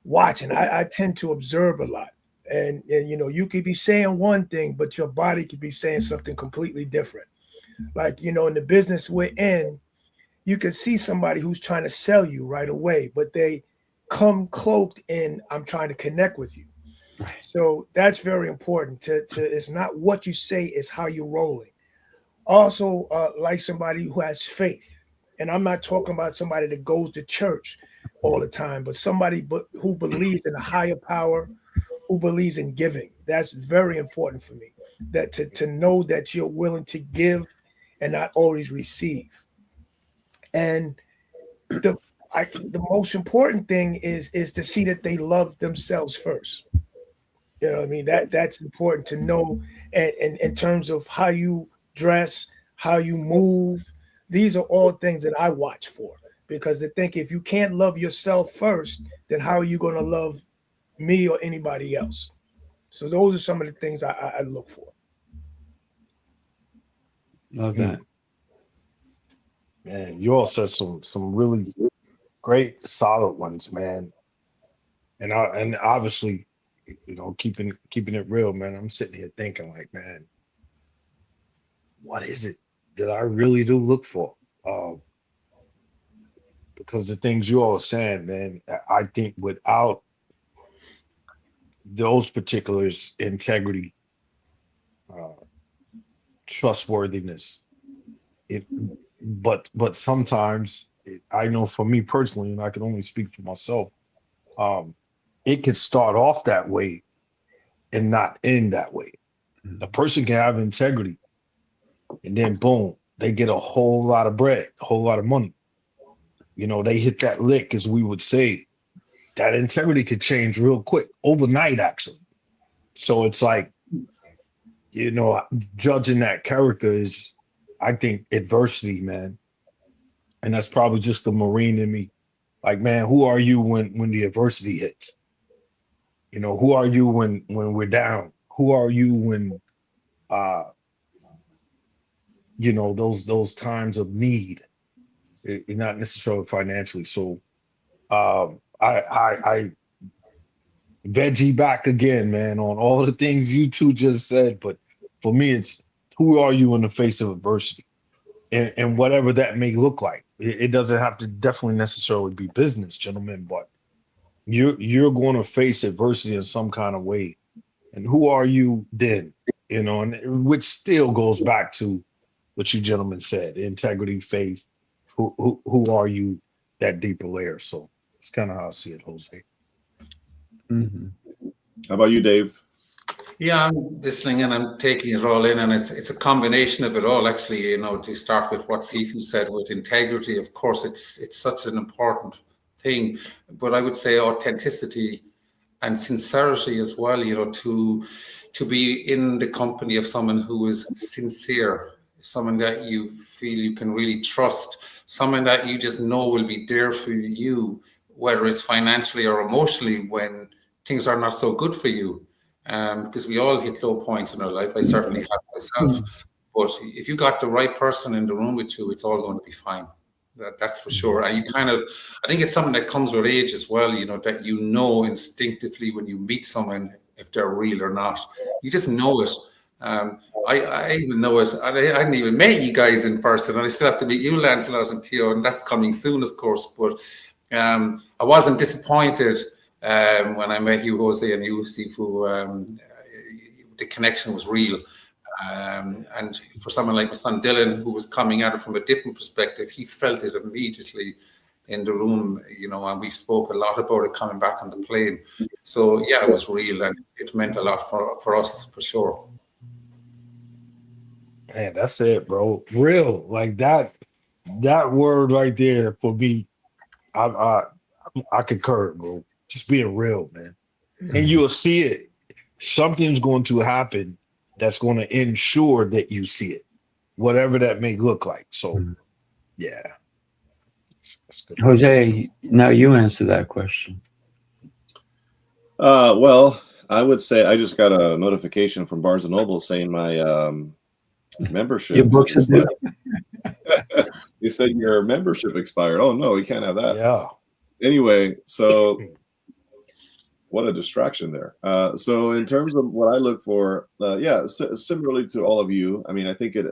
Watching, I tend to observe a lot, and you know, you could be saying one thing, but your body could be saying something completely different. Like, you know, in the business we're in, you can see somebody who's trying to sell you right away, but they come cloaked in, I'm trying to connect with you. So that's very important to it's not what you say, it's how you're rolling. Also, like somebody who has faith. And I'm not talking about somebody that goes to church all the time, but somebody who believes in a higher power, who believes in giving. That's very important for me. That to know that you're willing to give and not always receive. And the most important thing is to see that they love themselves first. You know what I mean? That's important to know. And in terms of how you dress, how you move, these are all things that I watch for. Because I think if you can't love yourself first, then how are you going to love me or anybody else? So those are some of the things I look for. Love that. Man, you all said some really great, solid ones, man. And obviously, you know, keeping it real, man. I'm sitting here thinking, like, man, what is it that I really do look for? Because the things you all are saying, man, I think without those particulars, integrity, uh, trustworthiness, but sometimes I know for me personally, and I can only speak for myself, it can start off that way and not end that way. A person can have integrity and then boom, they get a whole lot of bread, a whole lot of money. You know, they hit that lick, as we would say. That integrity could change real quick, overnight, actually. So it's like, you know, judging that character is, I think, adversity, man. And that's probably just the Marine in me. Like, man, who are you when the adversity hits? You know, who are you when we're down? Who are you when you know, those times of need? Not necessarily financially. So I veggie back again, man, on all the things you two just said. But for me, it's who are you in the face of adversity? And whatever that may look like. It doesn't have to definitely necessarily be business, gentlemen, but you're going to face adversity in some kind of way. And who are you then? You know, and which still goes back to what you gentlemen said, integrity, faith. Who are you, that deeper layer? So it's kind of how I see it, Jose. Mm-hmm. How about you, Dave? Yeah, I'm listening and I'm taking it all in, and it's a combination of it all. Actually, you know, to start with what Sifu said with integrity, of course, it's such an important thing. But I would say authenticity and sincerity as well. You know, to be in the company of someone who is sincere, someone that you feel you can really trust, someone that you just know will be there for you, whether it's financially or emotionally when things are not so good for you. because we all hit low points in our life. I certainly have myself. But if you got the right person in the room with you, it's all going to be fine. That's for sure. And you kind of, I think it's something that comes with age as well, you know, that you know instinctively when you meet someone if they're real or not. You just know it. I even know it. I hadn't even met you guys in person, and I still have to meet you, Lancelot and Theo, and that's coming soon, of course. But I wasn't disappointed when I met you, Jose, and you, Sifu. The connection was real. And for someone like my son Dylan, who was coming at it from a different perspective, he felt it immediately in the room, you know, and we spoke a lot about it coming back on the plane. So yeah, it was real, and it meant a lot for us, for sure. Man, that's it, bro. Real, like that word right there for me. I concur, bro. Just being real, man. And you'll see it. Something's going to happen that's going to ensure that you see it, whatever that may look like. So, yeah. That's good. Jose, now you answer that question. Well, I would say I just got a notification from Barnes and Noble saying my membership. Your books are due. You said your membership expired. Oh no, we can't have that. Yeah. Anyway, so what a distraction there. So in terms of what I look for, similarly to all of you, I mean, I think it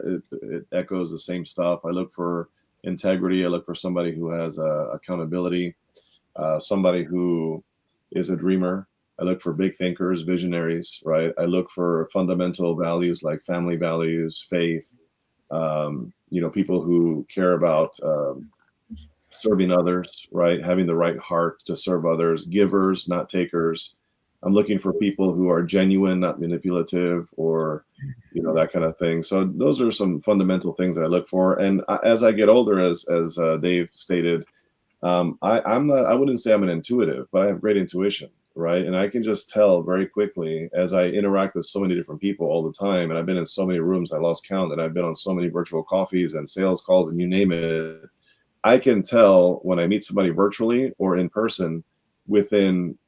echoes the same stuff. I look for integrity. I look for somebody who has accountability, somebody who is a dreamer. I look for big thinkers, visionaries, right? I look for fundamental values like family values, faith, people who care about serving others, right? Having the right heart to serve others, givers, not takers. I'm looking for people who are genuine, not manipulative, or, that kind of thing. So those are some fundamental things that I look for. And as I get older, as Dave stated, I wouldn't say I'm an intuitive, but I have great intuition, right? And I can just tell very quickly as I interact with so many different people all the time. And I've been in so many rooms, I lost count, and I've been on so many virtual coffees and sales calls and you name it. I can tell when I meet somebody virtually or in person within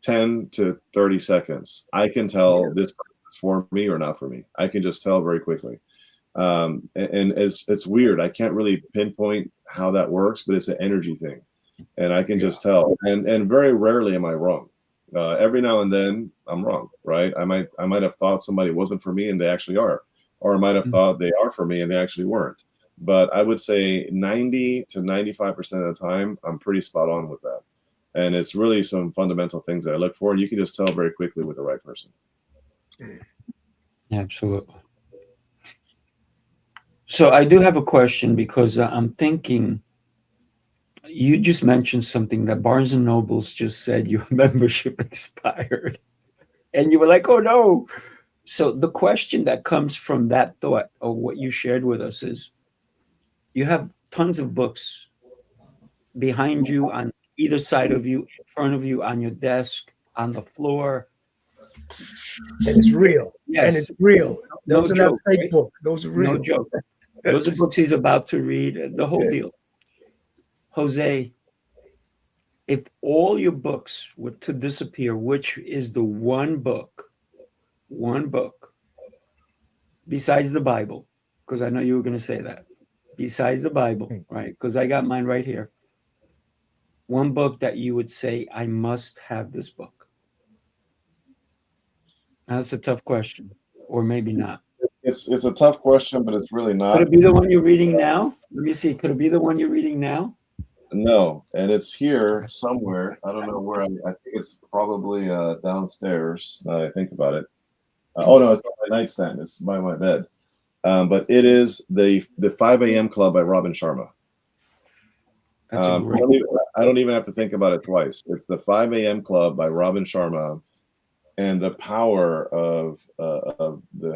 10 to 30 seconds. I can tell this is for me or not for me. I can just tell very quickly. And it's weird. I can't really pinpoint how that works, but it's an energy thing. And I can just tell. And very rarely am I wrong. Every now and then I'm wrong, right? I might have thought somebody wasn't for me and they actually are. Or I might have thought they are for me and they actually weren't. But I would say 90 to 95% of the time, I'm pretty spot on with that. And it's really some fundamental things that I look for. And you can just tell very quickly with the right person. Absolutely. So I do have a question because I'm thinking, you just mentioned something that Barnes and Noble's just said your membership expired. And you were like, oh no. So the question that comes from that thought of what you shared with us is, you have tons of books behind you, on either side of you, in front of you, on your desk, on the floor. And it's real. Yes. And it's real. Those No are joke, not fake right? books. Those are real. No joke. Those are books he's about to read, the whole deal. Jose, if all your books were to disappear, which is the one book, besides the Bible, because I know you were going to say that, besides the Bible, right? Because I got mine right here. One book that you would say, I must have this book. Now, that's a tough question, or maybe not. It's a tough question, but it's really not. Could it be the one you're reading now? Let me see. Could it be the one you're reading now? No, and it's here somewhere. I don't know where. I think it's probably downstairs. Now that I think about it. Oh no, it's on my nightstand. It's by my bed. But it is the 5 a.m. Club by Robin Sharma. That's great. I don't even have to think about it twice. It's the 5 a.m. Club by Robin Sharma, and the power of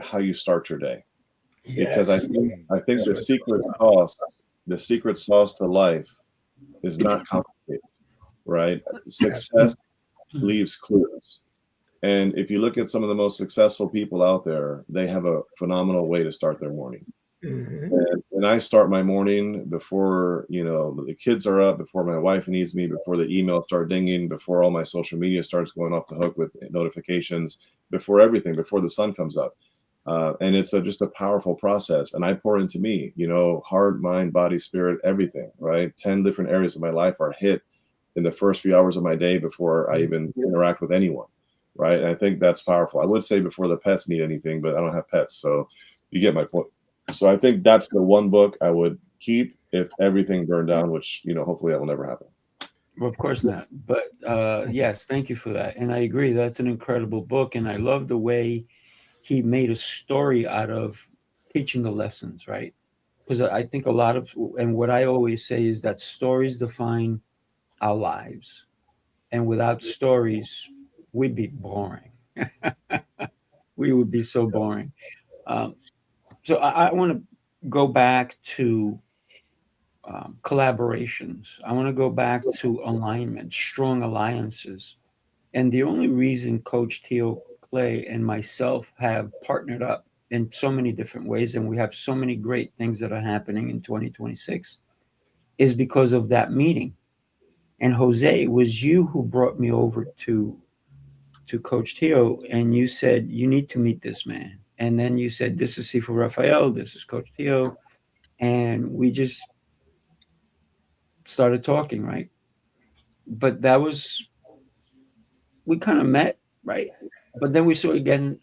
how you start your day. Yes. Because I think the secret sauce to life is not complicated, right? Success leaves clues. And if you look at some of the most successful people out there, they have a phenomenal way to start their morning. And I start my morning before, the kids are up, before my wife needs me, before the emails start dinging, before all my social media starts going off the hook with notifications, before everything, before the sun comes up. And it's just a powerful process. And I pour into me, heart, mind, body, spirit, everything, right? 10 different areas of my life are hit in the first few hours of my day before I even interact with anyone, right? And I think that's powerful. I would say before the pets need anything, but I don't have pets. So you get my point. So I think that's the one book I would keep if everything burned down, which, hopefully that will never happen. Well, of course not. But yes, thank you for that. And I agree. That's an incredible book. And I love the way he made a story out of teaching the lessons, right? Because I think a lot of, and what I always say is that stories define our lives. And without stories, we'd be boring. We would be so boring. So I want to go back to collaborations. I want to go back to alignment, strong alliances. And the only reason Coach Theo Clay and myself have partnered up in so many different ways, and we have so many great things that are happening in 2026, is because of that meeting. And Jose, it was you who brought me over to Coach Theo, and you said, you need to meet this man. And then you said, this is Sifu Rafael, this is Coach Theo. And we just started talking, right? But that was, we kind of met, right? But then we saw again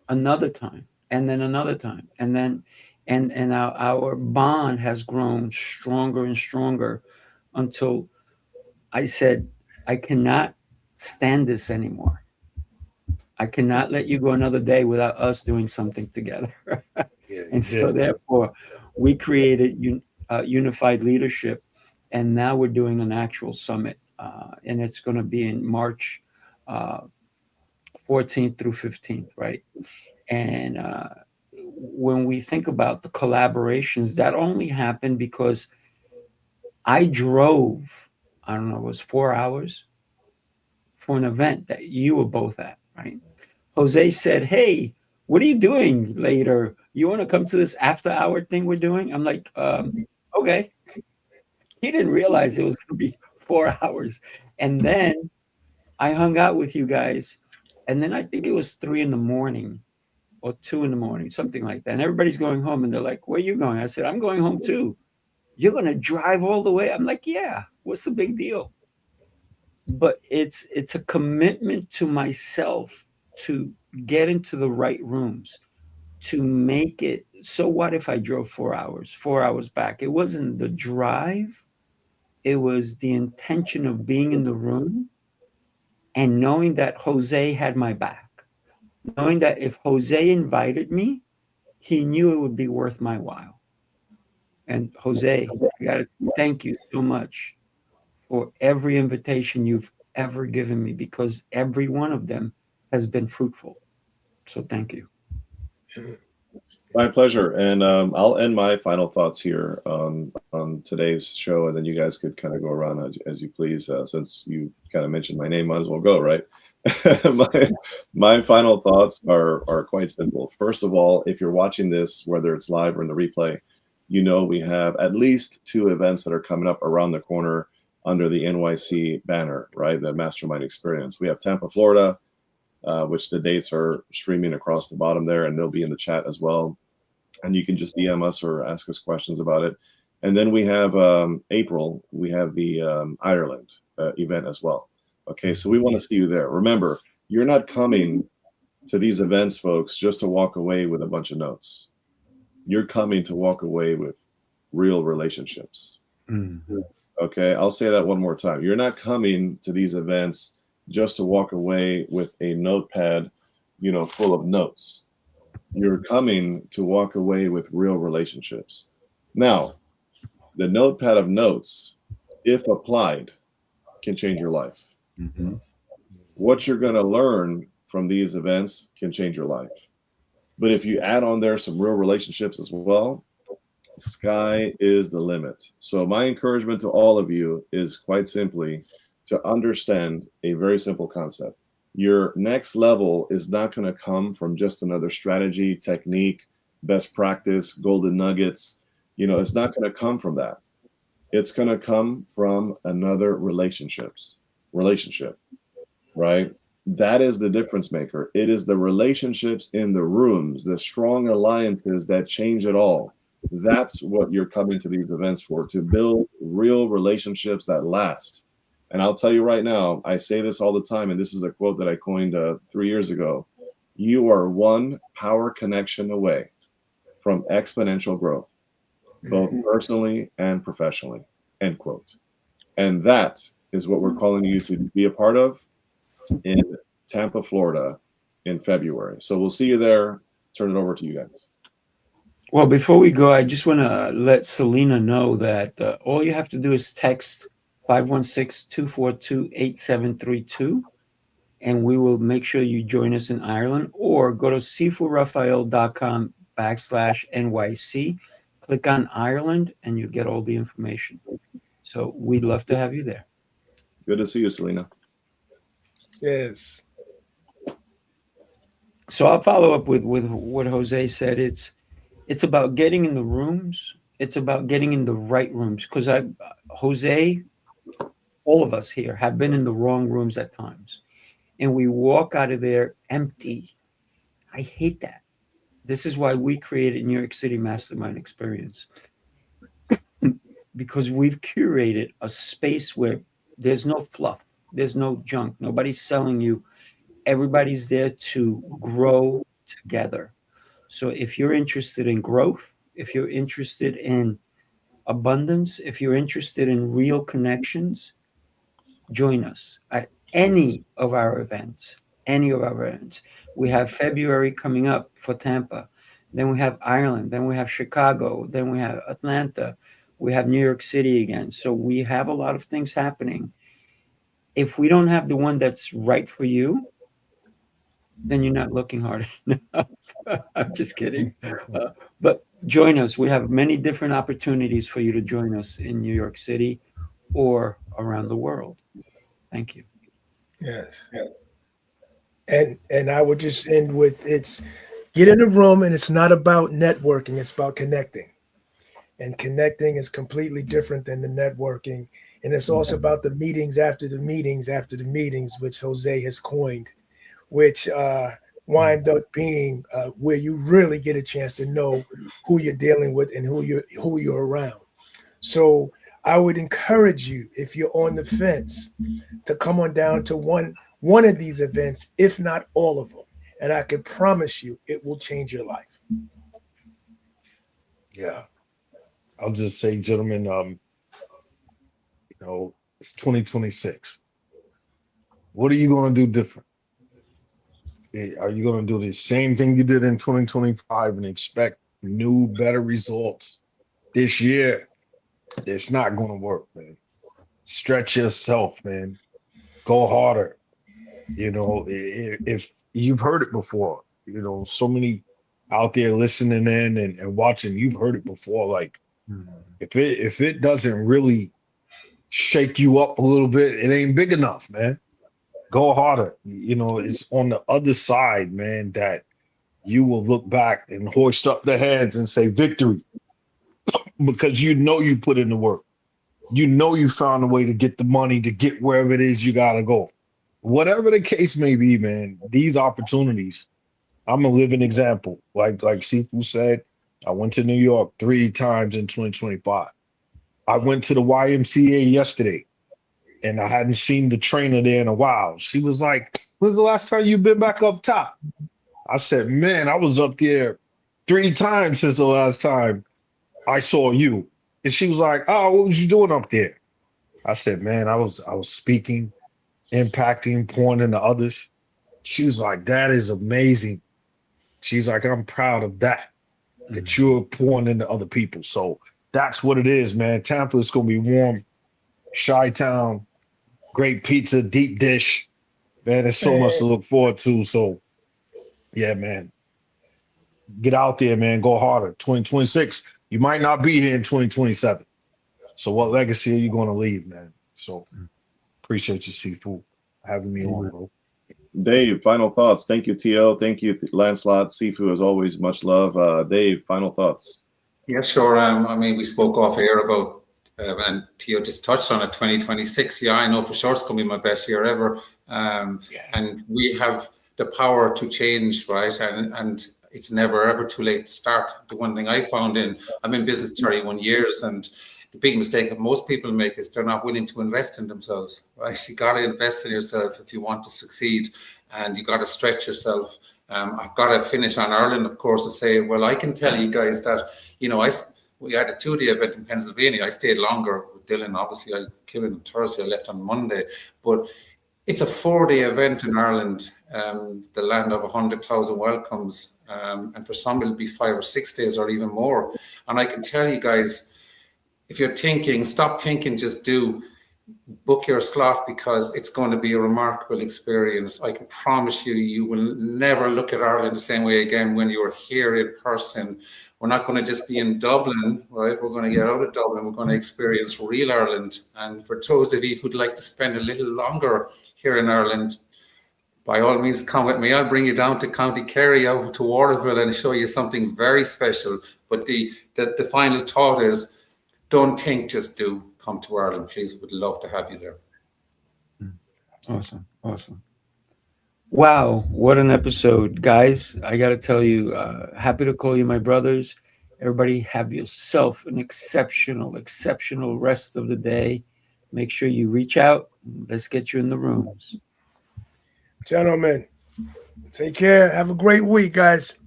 another time, and then another time, and then and our bond has grown stronger and stronger until I said, I cannot stand this anymore. I cannot let you go another day without us doing something together. And so therefore we created unified leadership, and now we're doing an actual summit, and it's going to be in March 14th through 15th, right? And when we think about the collaborations, that only happened because I drove, I don't know, it was 4 hours for an event that you were both at, right? Jose said, hey, what are you doing later? You want to come to this after hour thing we're doing? I'm like, okay. He didn't realize it was going to be 4 hours. And then I hung out with you guys. And then I think it was 3 a.m. or 2 a.m, something like that. And everybody's going home, and they're like, where are you going? I said, I'm going home too. You're going to drive all the way? I'm like, yeah, what's the big deal? But it's a commitment to myself to get into the right rooms, to make it. So what if I drove 4 hours back? It wasn't the drive. It was the intention of being in the room and knowing that Jose had my back, knowing that if Jose invited me, he knew it would be worth my while. And Jose, I got to thank you so much for every invitation you've ever given me, because every one of them has been fruitful. So thank you. My pleasure. And I'll end my final thoughts here on today's show, and then you guys could kind of go around as you please. Since you kind of mentioned my name, might as well go, right? my final thoughts are quite simple. First of all, if you're watching this, whether it's live or in the replay, we have at least 2 events that are coming up around the corner under the NYC banner, right? The Mastermind Experience. We have Tampa, Florida, which the dates are streaming across the bottom there, and they'll be in the chat as well. And you can just DM us or ask us questions about it. And then we have April, we have the Ireland event as well. Okay, so we want to see you there. Remember, you're not coming to these events, folks, just to walk away with a bunch of notes. You're coming to walk away with real relationships. Mm-hmm. Okay, I'll say that one more time. You're not coming to these events just to walk away with a notepad, full of notes. You're coming to walk away with real relationships. Now, the notepad of notes, if applied, can change your life. Mm-hmm. What you're going to learn from these events can change your life. But if you add on there some real relationships as well, sky is the limit. So my encouragement to all of you is quite simply to understand a very simple concept. Your next level is not going to come from just another strategy, technique, best practice, golden nuggets. It's not going to come from that. It's going to come from another relationship, right? That is the difference maker. It is the relationships in the rooms, the strong alliances that change it all. That's what you're coming to these events for, to build real relationships that last. And I'll tell you right now, I say this all the time, and this is a quote that I coined 3 years ago. You are one power connection away from exponential growth, both personally and professionally, end quote. And that is what we're calling you to be a part of in Tampa, Florida in February. So we'll see you there. Turn it over to you guys. Well, before we go, I just want to let Selena know that all you have to do is text 516-242-8732, and we will make sure you join us in Ireland, or go to sifuraphael.com/NYC, click on Ireland, and you get all the information. So we'd love to have you there. Good to see you, Selena. Yes. So I'll follow up with what Jose said. It's about getting in the rooms. It's about getting in the right rooms, because Jose, all of us here have been in the wrong rooms at times, and we walk out of there empty. I hate that. This is why we created New York City Mastermind Experience, because we've curated a space where there's no fluff, there's no junk, nobody's selling you. Everybody's there to grow together. So if you're interested in growth, if you're interested in abundance, if you're interested in real connections, join us at any of our events. We have February coming up for Tampa. Then we have Ireland. Then we have Chicago. Then we have Atlanta. We have New York City again. So we have a lot of things happening. If we don't have the one that's right for you, then you're not looking hard enough. I'm just kidding. But join us. We have many different opportunities for you to join us in New York City or around the world. Thank you. Yes. And I would just end with, get in a room, and it's not about networking, it's about connecting. And connecting is completely different than the networking. And it's also about the meetings after the meetings after the meetings, which Jose has coined, which wind up being where you really get a chance to know who you're dealing with and who you're around. So I would encourage you, if you're on the fence, to come on down to one of these events, if not all of them. And I can promise you it will change your life. Yeah. I'll just say, gentlemen, it's 2026. What are you going to do different? Are you going to do the same thing you did in 2025 and expect new, better results this year? It's not going to work, man. Stretch yourself, man. Go harder. If you've heard it before, so many out there listening in and watching, you've heard it before. Like, if it doesn't really shake you up a little bit, it ain't big enough, man. Go harder. It's on the other side, man, that you will look back and hoist up the hands and say victory, because you put in the work. You found a way to get the money to get wherever it is you got to go. Whatever the case may be, man, these opportunities, I'm a living example. Like Sifu said, I went to New York 3 times in 2025. I went to the YMCA yesterday, and I hadn't seen the trainer there in a while. She was like, when's the last time you've been back up top? I said, man, I was up there 3 times since the last time I saw you. And she was like, oh, what was you doing up there? I said, man, I was speaking, impacting, pouring into others. She was like, that is amazing. She's like, I'm proud of that you're pouring into other people. So that's what it is, man. Tampa is going to be warm. Chi-Town, great pizza, deep dish. Man, there's so much to look forward to. So, yeah, man. Get out there, man. Go harder. 2026. You might not be here in 2027. So what legacy are you going to leave, man? So appreciate you, Sifu, having me on, bro. Dave, final thoughts. Thank you, TL. Thank you, Lancelot. Sifu, as always, much love. Dave, final thoughts. Yeah, sure. I mean, we spoke off air about, and Theo just touched on it, 2026. Yeah, I know for sure it's going to be my best year ever. And we have the power to change, right? And it's never, ever too late to start. The one thing I found I'm in business 31 years, and the big mistake that most people make is they're not willing to invest in themselves, right? You got to invest in yourself if you want to succeed, and you got to stretch yourself. I've got to finish on Ireland, of course, to say, well, I can tell you guys that, you know, we had a 2-day event in Pennsylvania. I stayed longer with Dylan. Obviously, I came in on Thursday. I left on Monday. But it's a 4-day event in Ireland, the land of 100,000 welcomes. And for some, it'll be 5 or 6 days or even more. And I can tell you guys, if you're thinking, stop thinking, just do. Book your slot, because it's going to be a remarkable experience. I can promise you, you will never look at Ireland the same way again when you're here in person. We're not going to just be in Dublin, right? We're going to get out of Dublin. We're going to experience real Ireland. And for those of you who'd like to spend a little longer here in Ireland, by all means, come with me. I'll bring you down to County Kerry, over to Waterville, and show you something very special. But the final thought is, don't think, just do. Come to Ireland, please. Would love to have you there. Awesome. Awesome. Wow. What an episode. Guys, I got to tell you, happy to call you my brothers. Everybody have yourself an exceptional rest of the day. Make sure you reach out. Let's get you in the rooms. Gentlemen, take care. Have a great week, guys.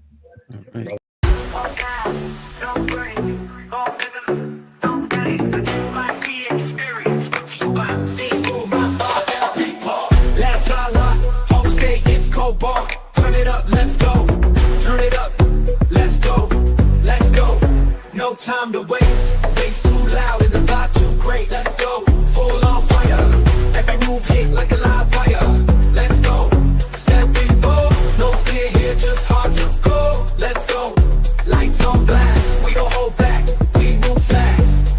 All right. Turn it up, let's go. Turn it up, let's go. Let's go. No time to wait. Bass too loud and the vibe too great. Let's go. Full on fire. Every move hit like a live wire. Let's go. Step in, move. No fear here, just hard to go. Let's go. Lights on blast. We don't hold back. We move fast.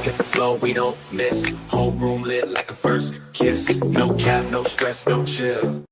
Hit the flow, we don't miss. Whole room lit like a first kiss. No cap, no stress, no chill.